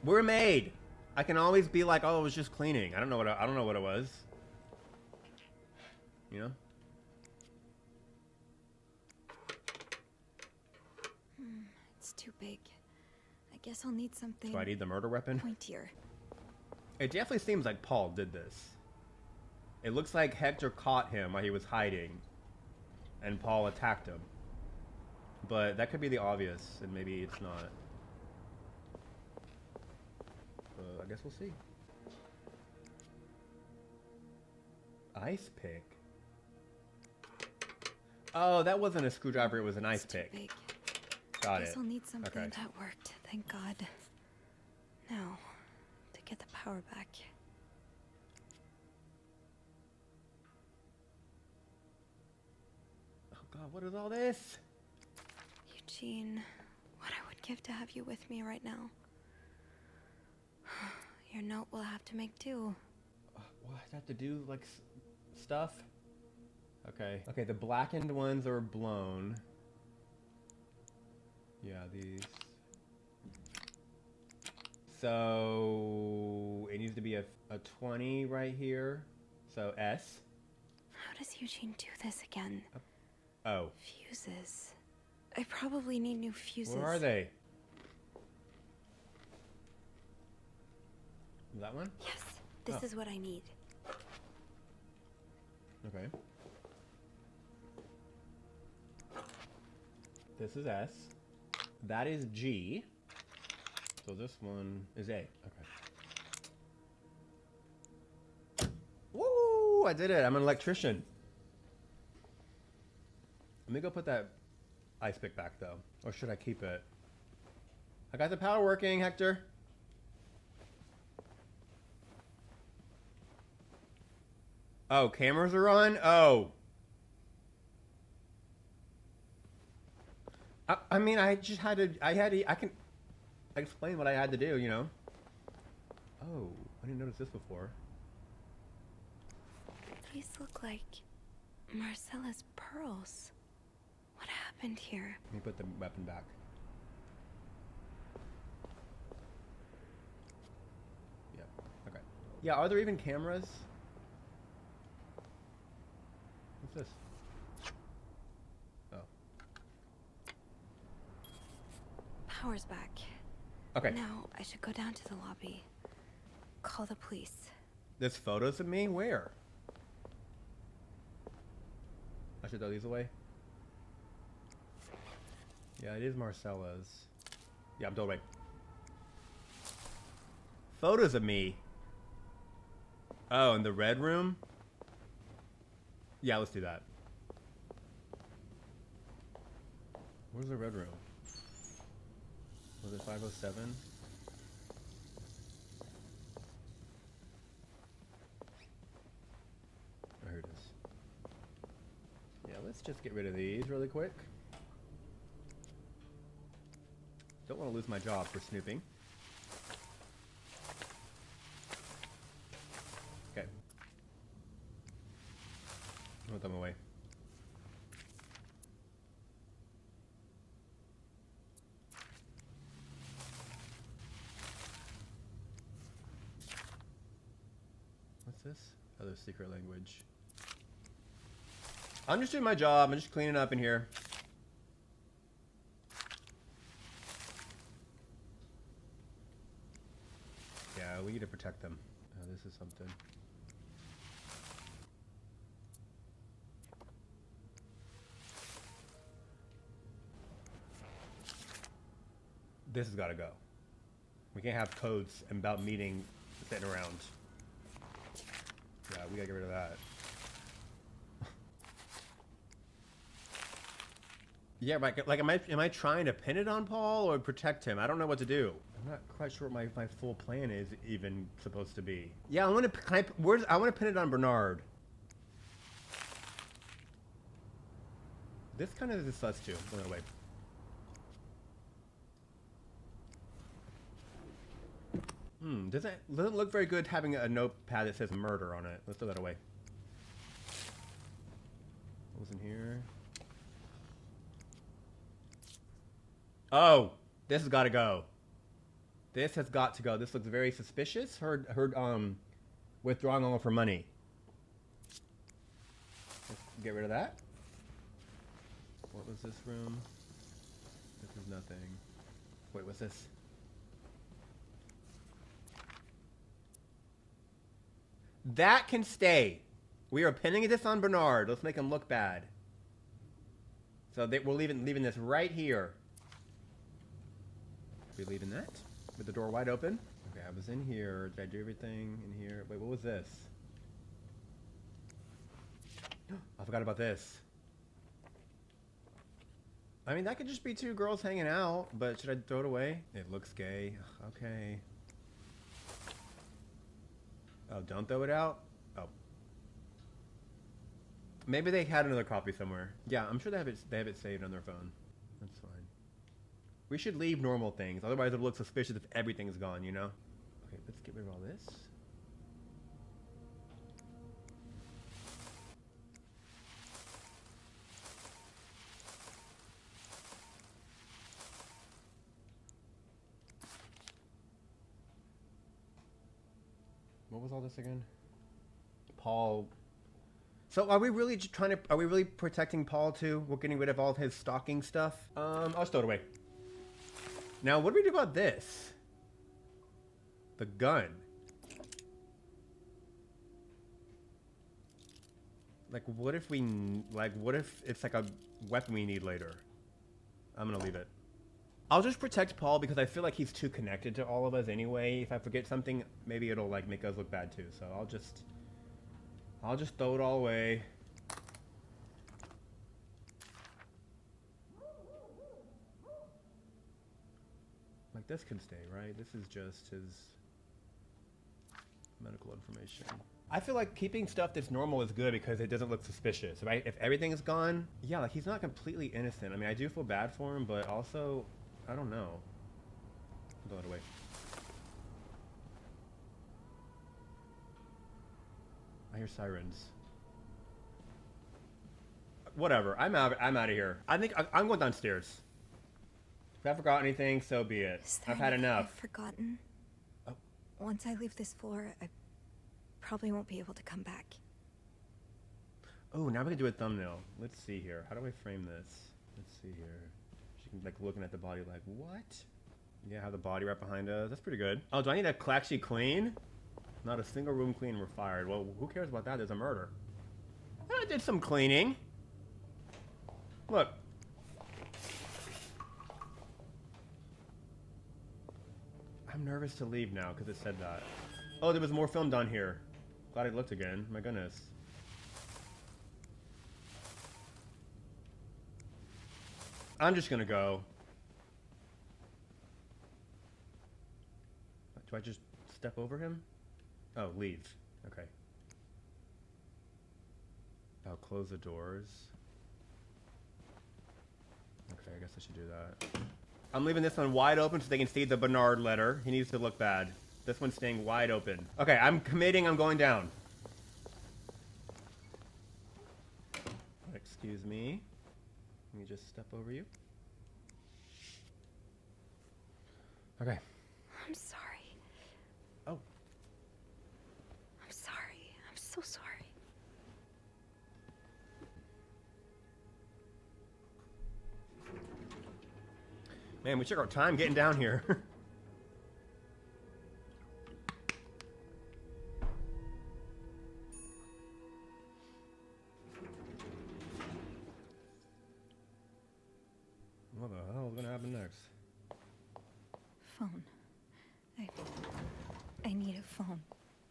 We're made. I can always be like, oh, it was just cleaning. I don't know what it was. You know? It's too big. I guess I'll need something. So I need the murder weapon? Pointier. It definitely seems like Paul did this. It looks like Hector caught him while he was hiding, and Paul attacked him. But that could be the obvious, and maybe it's not. I guess we'll see. Ice pick. Oh, that wasn't a screwdriver, it was an ice pick. Big. Got it. Guess I'll need something Okay. that worked. Thank God. Now, to get the power back. Oh God, what is all this? Eugene, what I would give to have you with me right now. Your note will have to make do. What, I have to do, like, stuff? Okay. Okay, the blackened ones are blown. Yeah, these. So, it needs to be a 20 right here. So, S. How does Eugene do this again? Oh. Fuses. I probably need new fuses. Where are they? That one? Yes, this is what I need. Okay. This is S. That is G. So this one is A. Okay. Woo! I did it. I'm an electrician. Let me go put that ice pick back, though. Or should I keep it? I got the power working, Hector. Oh, cameras are on? Oh. I mean, I just had to, I can explain what I had to do, you know? Oh, I didn't notice this before. These look like Marcella's pearls. What happened here? Let me put the weapon back. Yep, okay. Yeah, are there even cameras? What's this? Oh. Power's back. Okay. Now I should go down to the lobby. Call the police. There's photos of me? Where? I should throw these away. Yeah, it is Marcella's. Yeah, I'm throwing away. Photos of me. Oh, in the red room? Yeah, let's do that. Where's the red room? Was it 507? Oh, here it is. Yeah, let's just get rid of these really quick. Don't want to lose my job for snooping. Okay. I'll put them away. What's this? Other secret language. I'm just doing my job. I'm just cleaning up in here. protect them. Oh, this is something. This has got to go. We can't have codes about meeting sitting around. Yeah, we gotta get rid of that. Yeah, like am I trying to pin it on Paul or protect him? I don't know what to do. I'm not quite sure what my full plan is even supposed to be. Yeah, I want to pin it on Bernard. This kind of is sus too. Go that way. Doesn't look very good having a notepad that says murder on it. Let's throw that away. What was in here? Oh, this has got to go. This has got to go. This looks very suspicious. Heard withdrawing all of her money. Let's get rid of that. What was this room? This is nothing. Wait, what's this? That can stay. We are pinning this on Bernard. Let's make him look bad. So we're leaving this right here. Are we leaving that? With the door wide open? Okay, I was in here. Did I do everything in here? Wait, what was this? I forgot about this. I mean, that could just be two girls hanging out, but should I throw it away? It looks gay. Okay. Oh, don't throw it out? Oh. Maybe they had another copy somewhere. Yeah, I'm sure they have it saved on their phone. That's fine. We should leave normal things, otherwise it'll look suspicious if everything's gone, you know? Okay, let's get rid of all this. What was all this again? Paul. So are we really are we really protecting Paul too? We're getting rid of all of his stalking stuff? I'll just throw it away. Now, what do we do about this? The gun. Like, what if it's like a weapon we need later? I'm gonna leave it. I'll just protect Paul because I feel like he's too connected to all of us anyway. If I forget something, maybe it'll like make us look bad too. So I'll just throw it all away. Like this can stay, right? This is just his medical information. I feel like keeping stuff that's normal is good because it doesn't look suspicious, right? If everything is gone, yeah, like he's not completely innocent. I mean, I do feel bad for him, but also, I don't know. Throw it away. I hear sirens. Whatever. I'm out of here. I think I'm going downstairs. If I forgot anything, so be it. I've had enough. I've forgotten. Oh. Once I leave this floor, I probably won't be able to come back. Oh, now we can do a thumbnail. Let's see here. How do I frame this? Let's see here. She can like looking at the body like, what? Yeah, have the body right behind us. That's pretty good. Oh, do I need to actually clean? Not a single room clean. We're fired. Well, who cares about that? There's a murder. I did some cleaning. Look. I'm nervous to leave now because it said that. Oh, there was more film done here. Glad I looked again. My goodness. I'm just gonna go. Do I just step over him? Oh, leave. Okay. I'll close the doors. Okay, I guess I should do that. I'm leaving this one wide open so they can see the Bernard letter. He needs to look bad. This one's staying wide open. Okay, I'm committing. I'm going down. Excuse me. Let me just step over you. Okay. I'm sorry. Oh. I'm sorry. I'm so sorry. Man, we took our time getting down here. phone.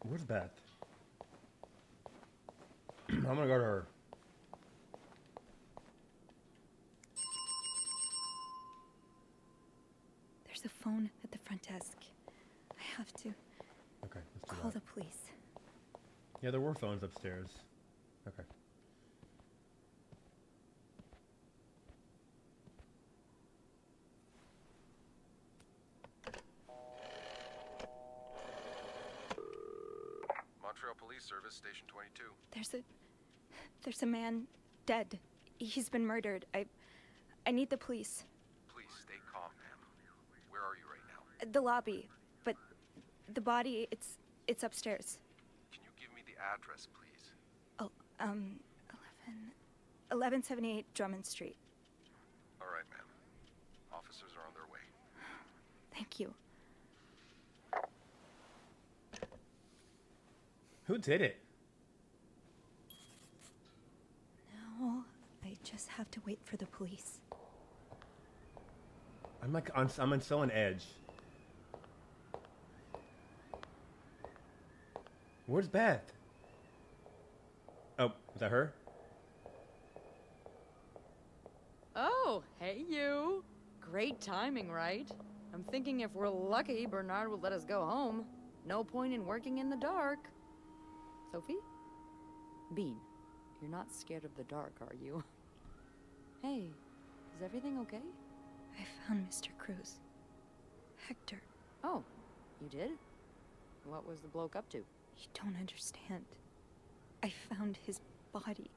Where's Beth? I'm gonna go to her. There's a phone at the front desk. I have to Okay, let's do call that. the police. Yeah, there were phones upstairs. Okay. Montreal Police Service, Station 22. There's a man dead. He's been murdered. I need the police. Please stay calm, ma'am. Where are you right now? The lobby, but the body, it's upstairs. Can you give me the address, please? Oh, 1178 Drummond Street. All right, ma'am. Officers are on their way. Thank you. Who did it? Now, I just have to wait for the police. I'm on so on edge. Where's Beth? Oh, is that her? Oh, hey you. Great timing, right? I'm thinking if we're lucky, Bernard will let us go home. No point in working in the dark. Sophie? Bean, you're not scared of the dark, are you? Hey, is everything okay? I found Mr. Cruz. Hector, Oh, you did? What was the bloke up to? you don't understand. I found his body.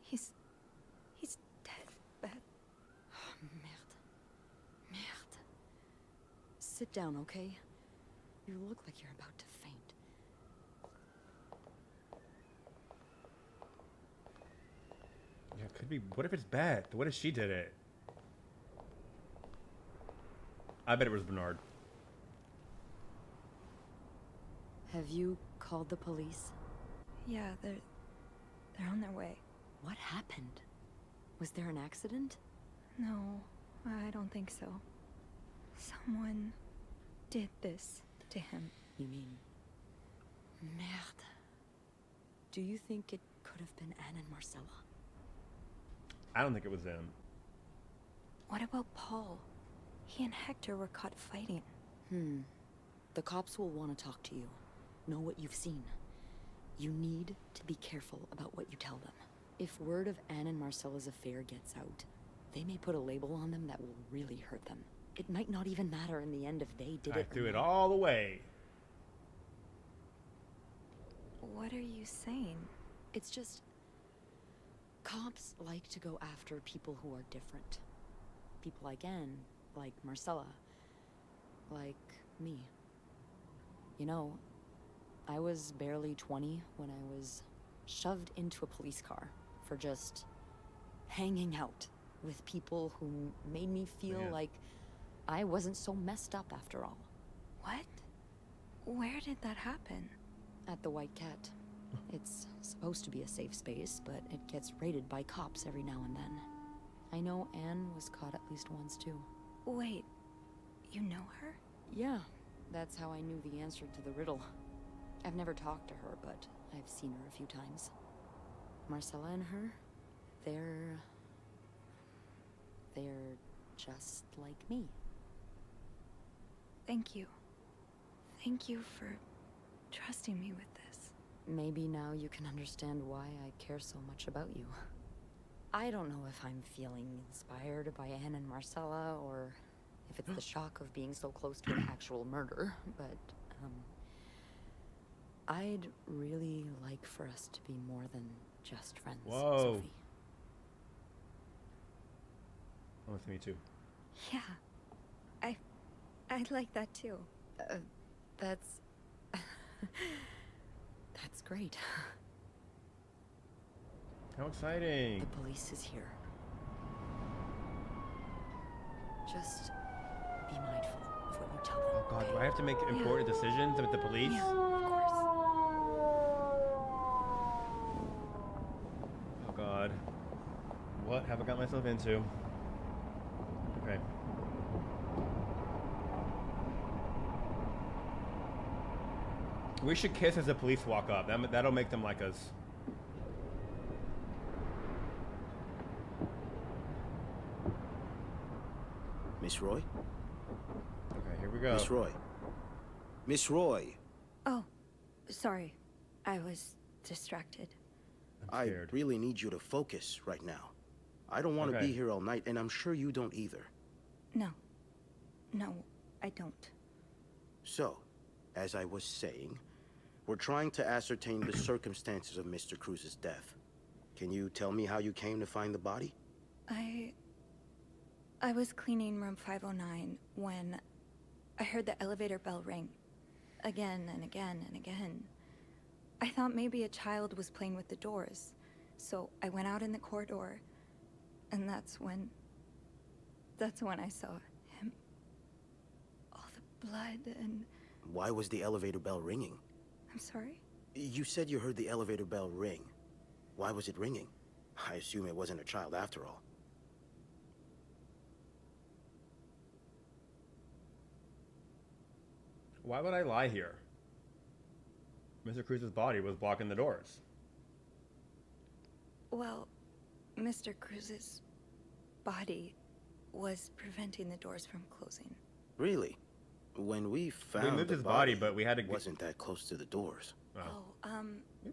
He's dead, Beth. Merde. Merde. Sit down, okay? You look like you're about to faint. Yeah, it could be. What if it's Beth? What if she did it? I bet it was Bernard. Have you called the police? Yeah, they're on their way. What happened? Was there an accident? No, I don't think so. Someone did this to him. You mean... Merde. Do you think it could have been Anne and Marcella? I don't think it was them. What about Paul? He and Hector were caught fighting. The cops will want to talk to you. Know what you've seen. You need to be careful about what you tell them. If word of Anne and Marcella's affair gets out, they may put a label on them that will really hurt them. It might not even matter in the end if they did I it or threw it not. all away. What are you saying? It's just... Cops like to go after people who are different. People like Anne, like Marcella, like me. You know, I was barely 20 when I was shoved into a police car for just hanging out with people who made me feel Yeah. like I wasn't so messed up after all. What? Where did that happen? At the White Cat. It's supposed to be a safe space, but it gets raided by cops every now and then. I know Anne was caught at least once too. Wait, you know her? Yeah, that's how I knew the answer to the riddle. I've never talked to her, but I've seen her a few times. Marcella and her, they're just like me. Thank you. Thank you for trusting me with this. Maybe now you can understand why I care so much about you. I don't know if I'm feeling inspired by Anne and Marcella, or if it's the shock of being so close to an actual murder, but, I'd really like for us to be more than just friends, Whoa. Sophie. Oh, it's me too. Yeah. I'd like that too. That's... That's great. How exciting. The police is here. Just be mindful of what you tell them. Oh god, do I have to make important decisions with the police? Yeah, of course. Oh god. What have I got myself into? Okay. We should kiss as the police walk up. That'll make them like us. Miss Roy? Okay, here we go. Miss Roy. Miss Roy. Oh, sorry. I was distracted. I'm I scared. really need you to focus right now. I don't want to Okay. be here all night, and I'm sure you don't either. No. No, I don't. So, as I was saying, we're trying to ascertain the circumstances of Mr. Cruz's death. Can you tell me how you came to find the body? I was cleaning room 509 when I heard the elevator bell ring. Again and again and again. I thought maybe a child was playing with the doors. So I went out in the corridor, and that's when I saw him. All the blood and... Why was the elevator bell ringing? I'm sorry? You said you heard the elevator bell ring. Why was it ringing? I assume it wasn't a child after all. Why would I lie here? Mr. Cruz's body was blocking the doors. Well, Mr. Cruz's body was preventing the doors from closing. Really? When we found We moved the his body, but we had to... wasn't that close to the doors.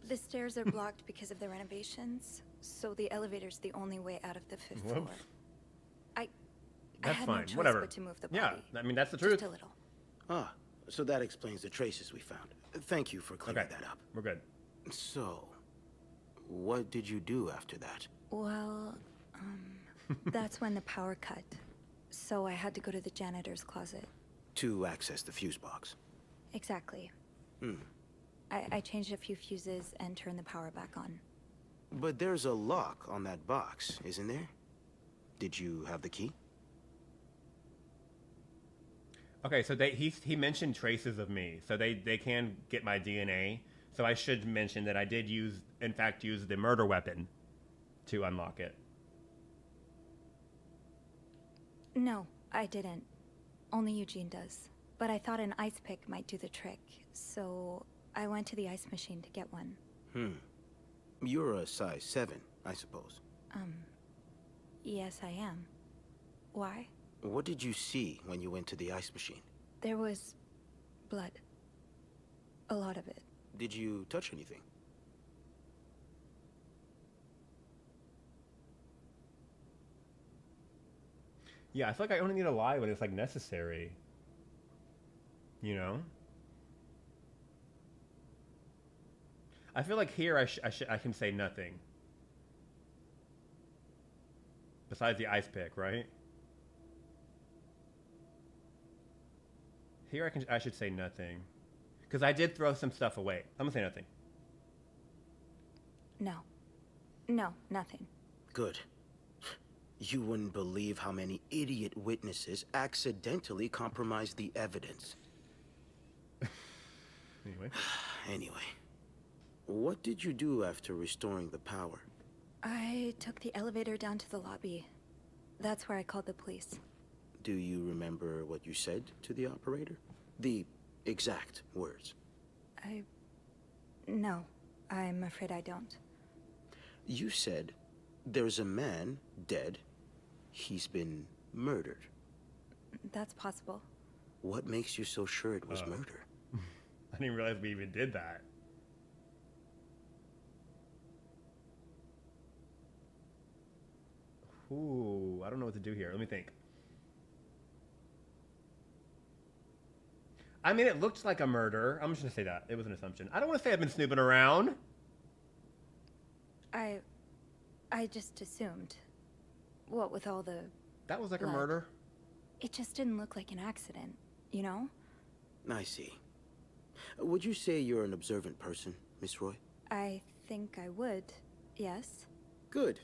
The stairs are blocked because of the renovations, so the elevator's the only way out of the 5th floor. Whoops. I That's had fine. no choice Whatever. but to move the body. Yeah, I mean, that's the truth. Just a little. Ah, so that explains the traces we found. Thank you for clearing Okay, that up. we're good. So, what did you do after that? Well, that's when the power cut. So I had to go to the janitor's closet. To access the fuse box. Exactly. Hmm. I changed a few fuses and turned the power back on. But there's a lock on that box, isn't there? Did you have the key? Okay, so he mentioned traces of me, so they can get my DNA. So I should mention that I did in fact use the murder weapon to unlock it. No, I didn't. Only Eugene does. But I thought an ice pick might do the trick, so I went to the ice machine to get one. You're a size 7, I suppose. Yes, I am. Why? What did you see when you went to the ice machine? There was blood. A lot of it. Did you touch anything? Yeah, I feel like I only need to lie when it's like necessary. You know? I feel like here I can say nothing. Besides the ice pick, right? Here I should say nothing. Because I did throw some stuff away. I'm gonna say nothing. No. No, nothing. Good. You wouldn't believe how many idiot witnesses accidentally compromised the evidence. Anyway. What did you do after restoring the power? I took the elevator down to the lobby. That's where I called the police. Do you remember what you said to the operator? The exact words. No, I'm afraid I don't. You said, there's a man dead. He's been murdered. That's possible. What makes you so sure it was murder? I didn't realize we even did that. Ooh, I don't know what to do here. Let me think. I mean, it looked like a murder. I'm just gonna say that. It was an assumption. I don't want to say I've been snooping around. I just assumed. What with all the... That was like blood. a murder. It just didn't look like an accident, you know? I see. Would you say you're an observant person, Miss Roy? I think I would, yes. Good.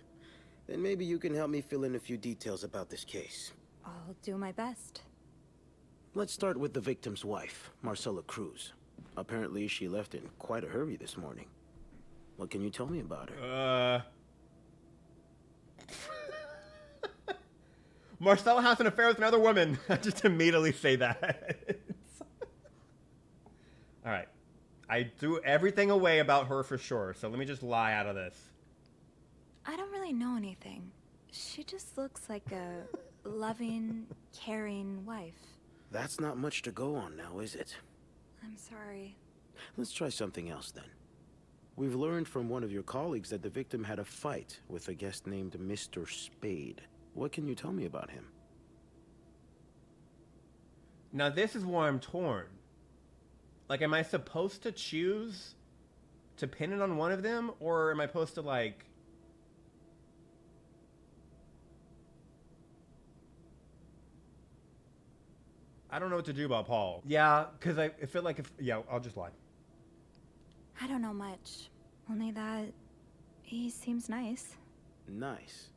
Then maybe you can help me fill in a few details about this case. I'll do my best. Let's start with the victim's wife, Marcela Cruz. Apparently she left in quite a hurry this morning. What can you tell me about her? Marcella has an affair with another woman. I just immediately say that. All right. I threw everything away about her for sure, so let me just lie out of this. I don't really know anything. She just looks like a loving, caring wife. That's not much to go on now, is it? I'm sorry. Let's try something else then. We've learned from one of your colleagues that the victim had a fight with a guest named Mr. Spade. What can you tell me about him? Now this is where I'm torn. Like, am I supposed to choose to pin it on one of them, or am I supposed to, like... I don't know what to do about Paul. Yeah, because I feel like if... Yeah, I'll just lie. I don't know much. Only that he seems nice. Nice.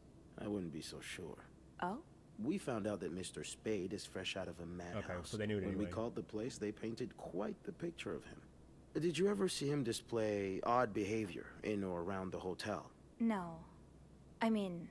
I wouldn't be so sure. Oh? We found out that Mr. Spade is fresh out of a madhouse. Okay, so they knew it When we anyway. called the place, they painted quite the picture of him. Did you ever see him display odd behavior in or around the hotel? No. I mean,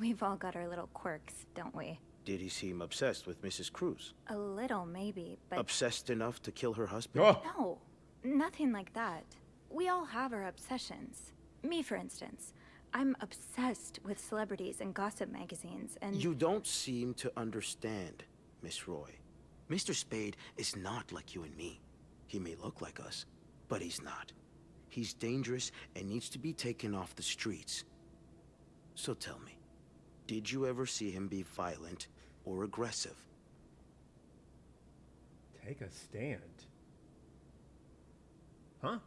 we've all got our little quirks, don't we? Did he seem obsessed with Mrs. Cruz? A little, maybe, but... Obsessed enough to kill her husband? Oh! No, nothing like that. We all have our obsessions. Me, for instance. I'm obsessed with celebrities and gossip magazines, and... You don't seem to understand, Miss Roy. Mr. Spade is not like you and me. He may look like us, but he's not. He's dangerous and needs to be taken off the streets. So tell me, did you ever see him be violent or aggressive? Take a stand. Huh?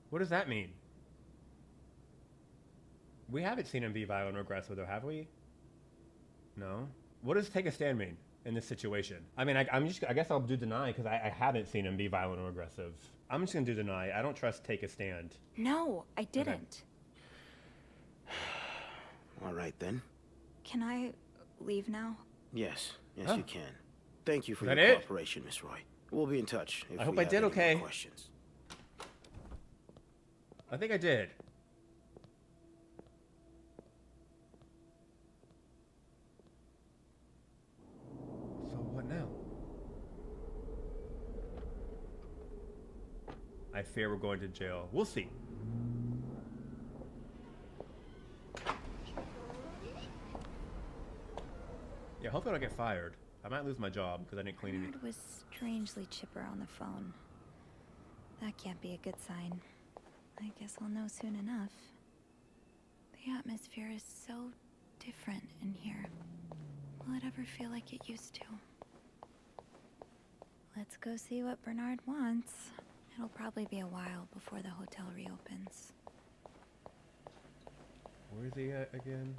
What does that mean? We haven't seen him be violent or aggressive, though, have we? No. What does take a stand mean in this situation? I mean, I guess I'll do deny because I haven't seen him be violent or aggressive. I'm just gonna do deny. I don't trust take a stand. No, I didn't. All right, then. Can I leave now? Yes, Huh? you can. Thank you for Is that your it? cooperation, Miss Roy. We'll be in touch if I hope we I have did any more okay. questions. I think I did. So what now? I fear we're going to jail. We'll see. Yeah, hopefully I don't get fired. I might lose my job because I didn't clean any. Bernard was strangely chipper on the phone. That can't be a good sign. I guess I'll know soon enough. The atmosphere is so different in here. Will it ever feel like it used to? Let's go see what Bernard wants. It'll probably be a while before the hotel reopens. Where is he at again?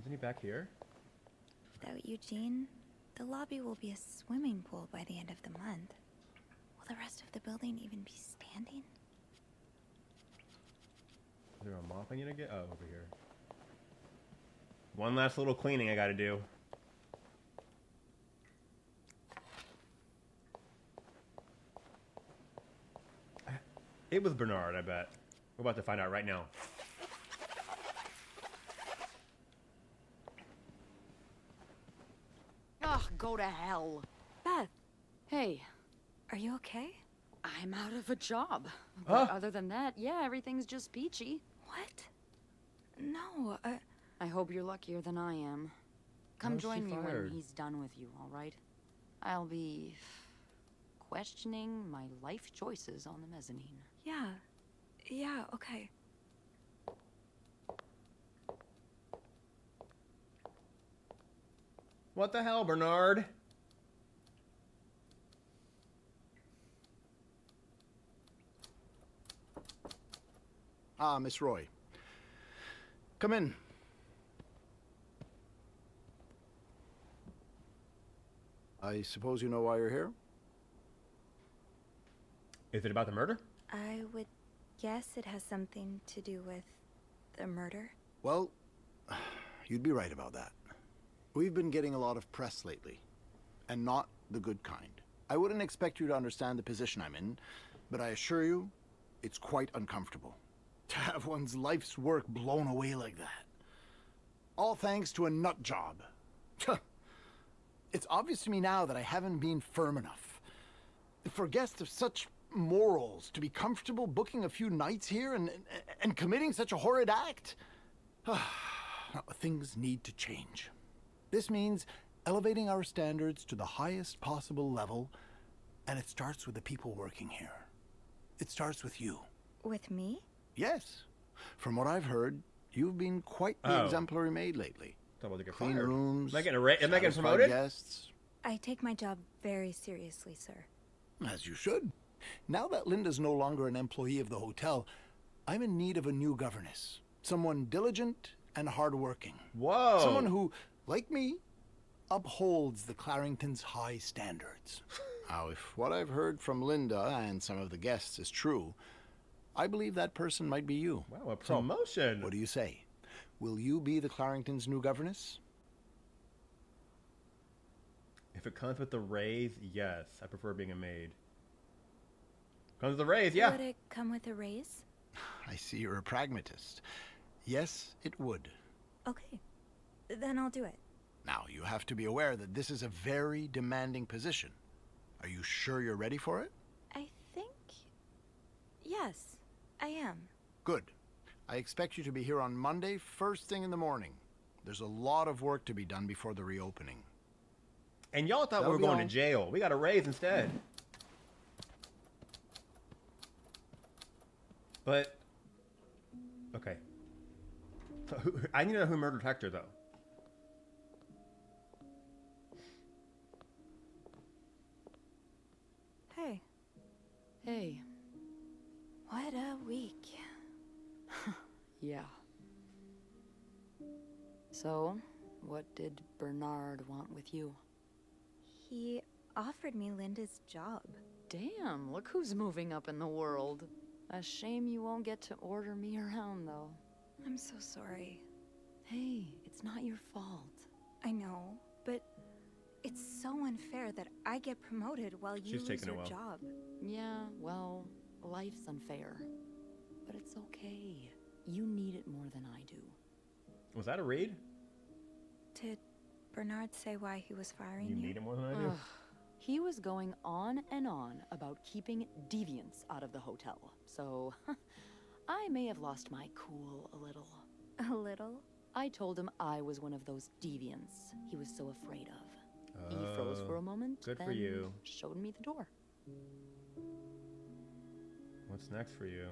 Isn't he back here? Without Eugene, the lobby will be a swimming pool by the end of the month. Will the rest of the building even be standing? Is there a mop I need to get? Oh, over here. One last little cleaning I gotta do. It was Bernard, I bet. We're about to find out right now. Ugh, go to hell. Beth, Hey, are you okay? I'm out of a job. Huh? But other than that, yeah, everything's just peachy. What? No, I hope you're luckier than I am. Come How's she join me when fired? he's done with you, all right? I'll be questioning my life choices on the mezzanine. yeah, okay. What the hell, Bernard? Ah, Miss Roy. Come in. I suppose you know why you're here? Is it about the murder? I would guess it has something to do with the murder. Well, you'd be right about that. We've been getting a lot of press lately, and not the good kind. I wouldn't expect you to understand the position I'm in, but I assure you, it's quite uncomfortable. To have one's life's work blown away like that. All thanks to a nut job. It's obvious to me now that I haven't been firm enough. for guests of such morals to be comfortable booking a few nights here and committing such a horrid act? Things need to change. This means elevating our standards to the highest possible level, and it starts with the people working here. It starts with you. With me? Yes. From what I've heard, you've been quite the exemplary maid lately. Double to get Clean fired. rooms. Am I getting satisfied promoted? Guests. I take my job very seriously, sir. As you should. Now that Linda's no longer an employee of the hotel, I'm in need of a new governess. Someone diligent and hardworking. Whoa. Someone who, like me, upholds the Clarington's high standards. Now, if what I've heard from Linda and some of the guests is true, I believe that person might be you. Wow, a promotion. So, what do you say? Will you be the Clarington's new governess? If it comes with the raise, yes. I prefer being a maid. Comes with the raise, yeah. Would it come with a raise? I see you're a pragmatist. Yes, it would. Okay. Then I'll do it. Now, you have to be aware that this is a very demanding position. Are you sure you're ready for it? I think... Yes, I am. Good. I expect you to be here on Monday, first thing in the morning. There's a lot of work to be done before the reopening. And y'all thought we were going to jail. We got a raise instead. But... Okay. So I need to know who murdered Hector, though. Hey. Hey. What a week. Yeah. So, what did Bernard want with you? He offered me Linda's job. Damn, look who's moving up in the world. A shame you won't get to order me around, though. I'm so sorry. Hey, it's not your fault. I know, but it's so unfair that I get promoted while you lose your job. Yeah, well, life's unfair. But it's okay. You need it more than I do. Was that a read? Did Bernard say why he was firing you? You need it more than I do? He was going on and on about keeping deviants out of the hotel. So, I may have lost my cool a little. A little? I told him I was one of those deviants he was so afraid of. He froze for a moment, good then for you. Showed me the door. What's next for you?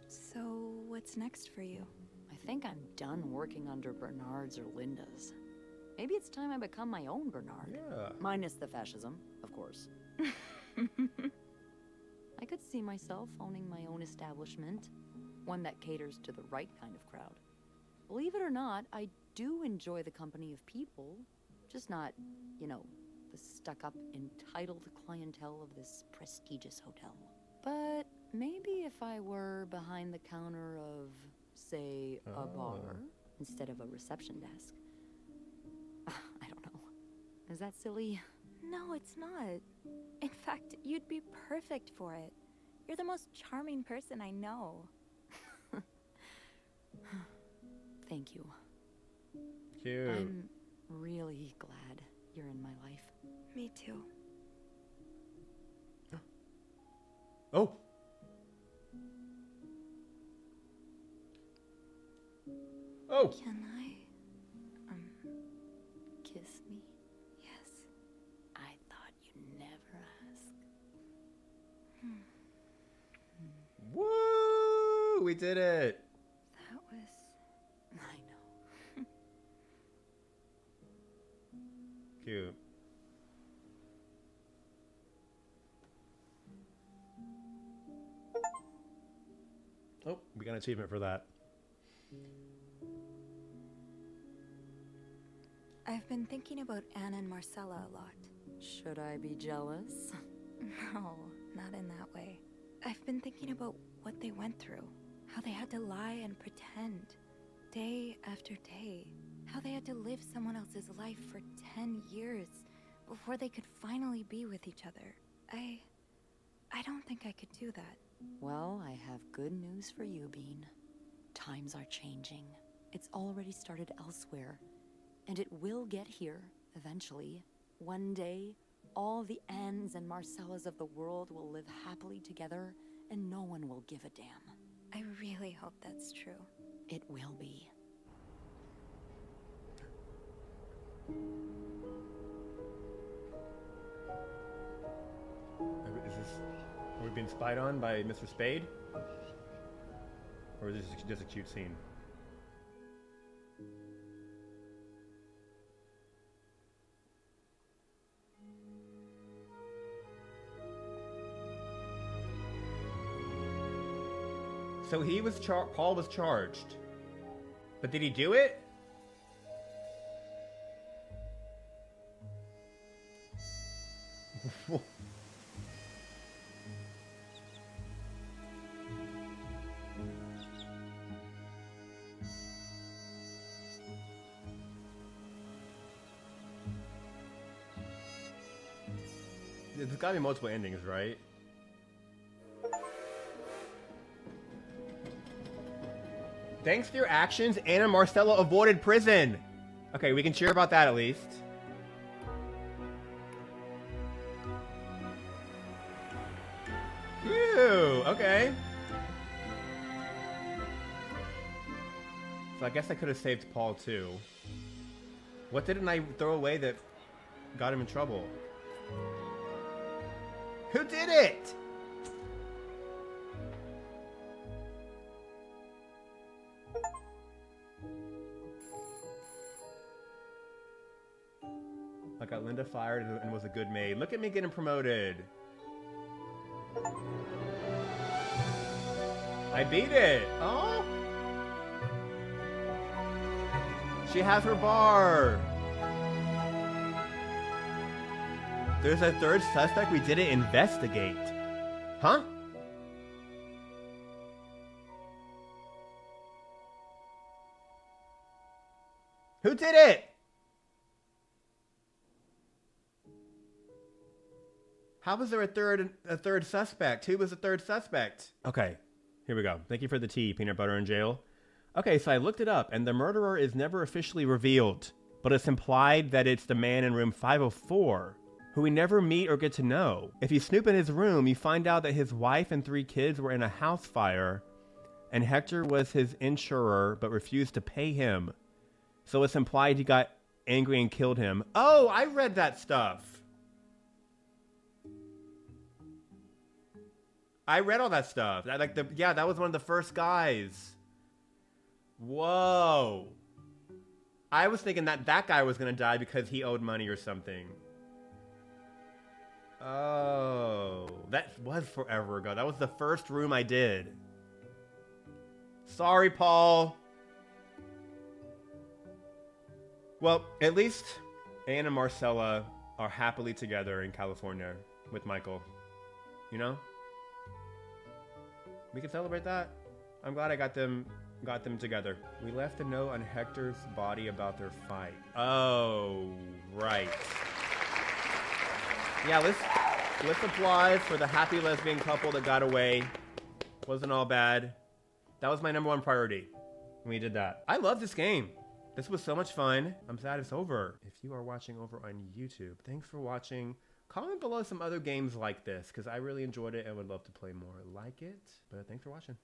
So, what's next for you? I think I'm done working under Bernard's or Linda's. Maybe it's time I become my own Bernard. Yeah. Minus the fascism, of course. I could see myself owning my own establishment, one that caters to the right kind of crowd. Believe it or not, I do enjoy the company of people, just not, you know, the stuck-up, entitled clientele of this prestigious hotel. But maybe if I were behind the counter of, say, a bar, instead of a reception desk. I don't know. Is that silly? No, it's not. In fact, you'd be perfect for it. You're the most charming person I know. Thank you. Cute. I'm really glad you're in my life. Me too. Oh! Oh! Can I, kiss me? yes. I thought you'd never ask. Woo! We did it! That was... I know. Cute. Oh, we got an achievement for that. I've been thinking about Anna and Marcella a lot. Should I be jealous? No, not in that way. I've been thinking about what they went through. How they had to lie and pretend. Day after day. How they had to live someone else's life for 10 years before they could finally be with each other. I don't think I could do that. Well, I have good news for you, Bean. Times are changing. It's already started elsewhere. And it will get here, eventually. One day, All the Annes and Marcellas of the world will live happily together, and no one will give a damn. I really hope that's true. It will be. Are we being spied on by Mr. Spade? Or is this just a cute scene? So he was Paul was charged. But did he do it? There's gotta be multiple endings, right? Thanks to your actions, Anna and Marcella avoided prison. Okay, we can cheer about that at least. Phew, okay. So I guess I could have saved Paul too. What didn't I throw away that got him in trouble? Who did it? I got Linda fired and was a good maid. Look at me getting promoted. I beat it. Oh. She has her bar. There's a third suspect we didn't investigate. Huh? Who did it? How was there a third suspect? Who was the third suspect? Okay, here we go. Thank you for the tea, Peanut Butter in Jail. Okay, so I looked it up, and the murderer is never officially revealed, but it's implied that it's the man in room 504, who we never meet or get to know. If you snoop in his room, you find out that his wife and 3 kids were in a house fire, and Hector was his insurer but refused to pay him. So it's implied he got angry and killed him. Oh, I read that stuff. I read all that stuff. Yeah, that was one of the first guys. Whoa. I was thinking that that guy was going to die because he owed money or something. Oh, that was forever ago. That was the first room I did. Sorry, Paul. Well, at least Anne and Marcella are happily together in California with Michael. You know? We can celebrate that. I'm glad I got them together. We left a note on Hector's body about their fight. Oh, right. Yeah, let's applaud for the happy lesbian couple that got away. Wasn't all bad. That was my #1 priority when we did that. I love this game. This was so much fun. I'm sad it's over. If you are watching over on YouTube, thanks for watching. Comment below some other games like this, because I really enjoyed it and would love to play more like it. But thanks for watching.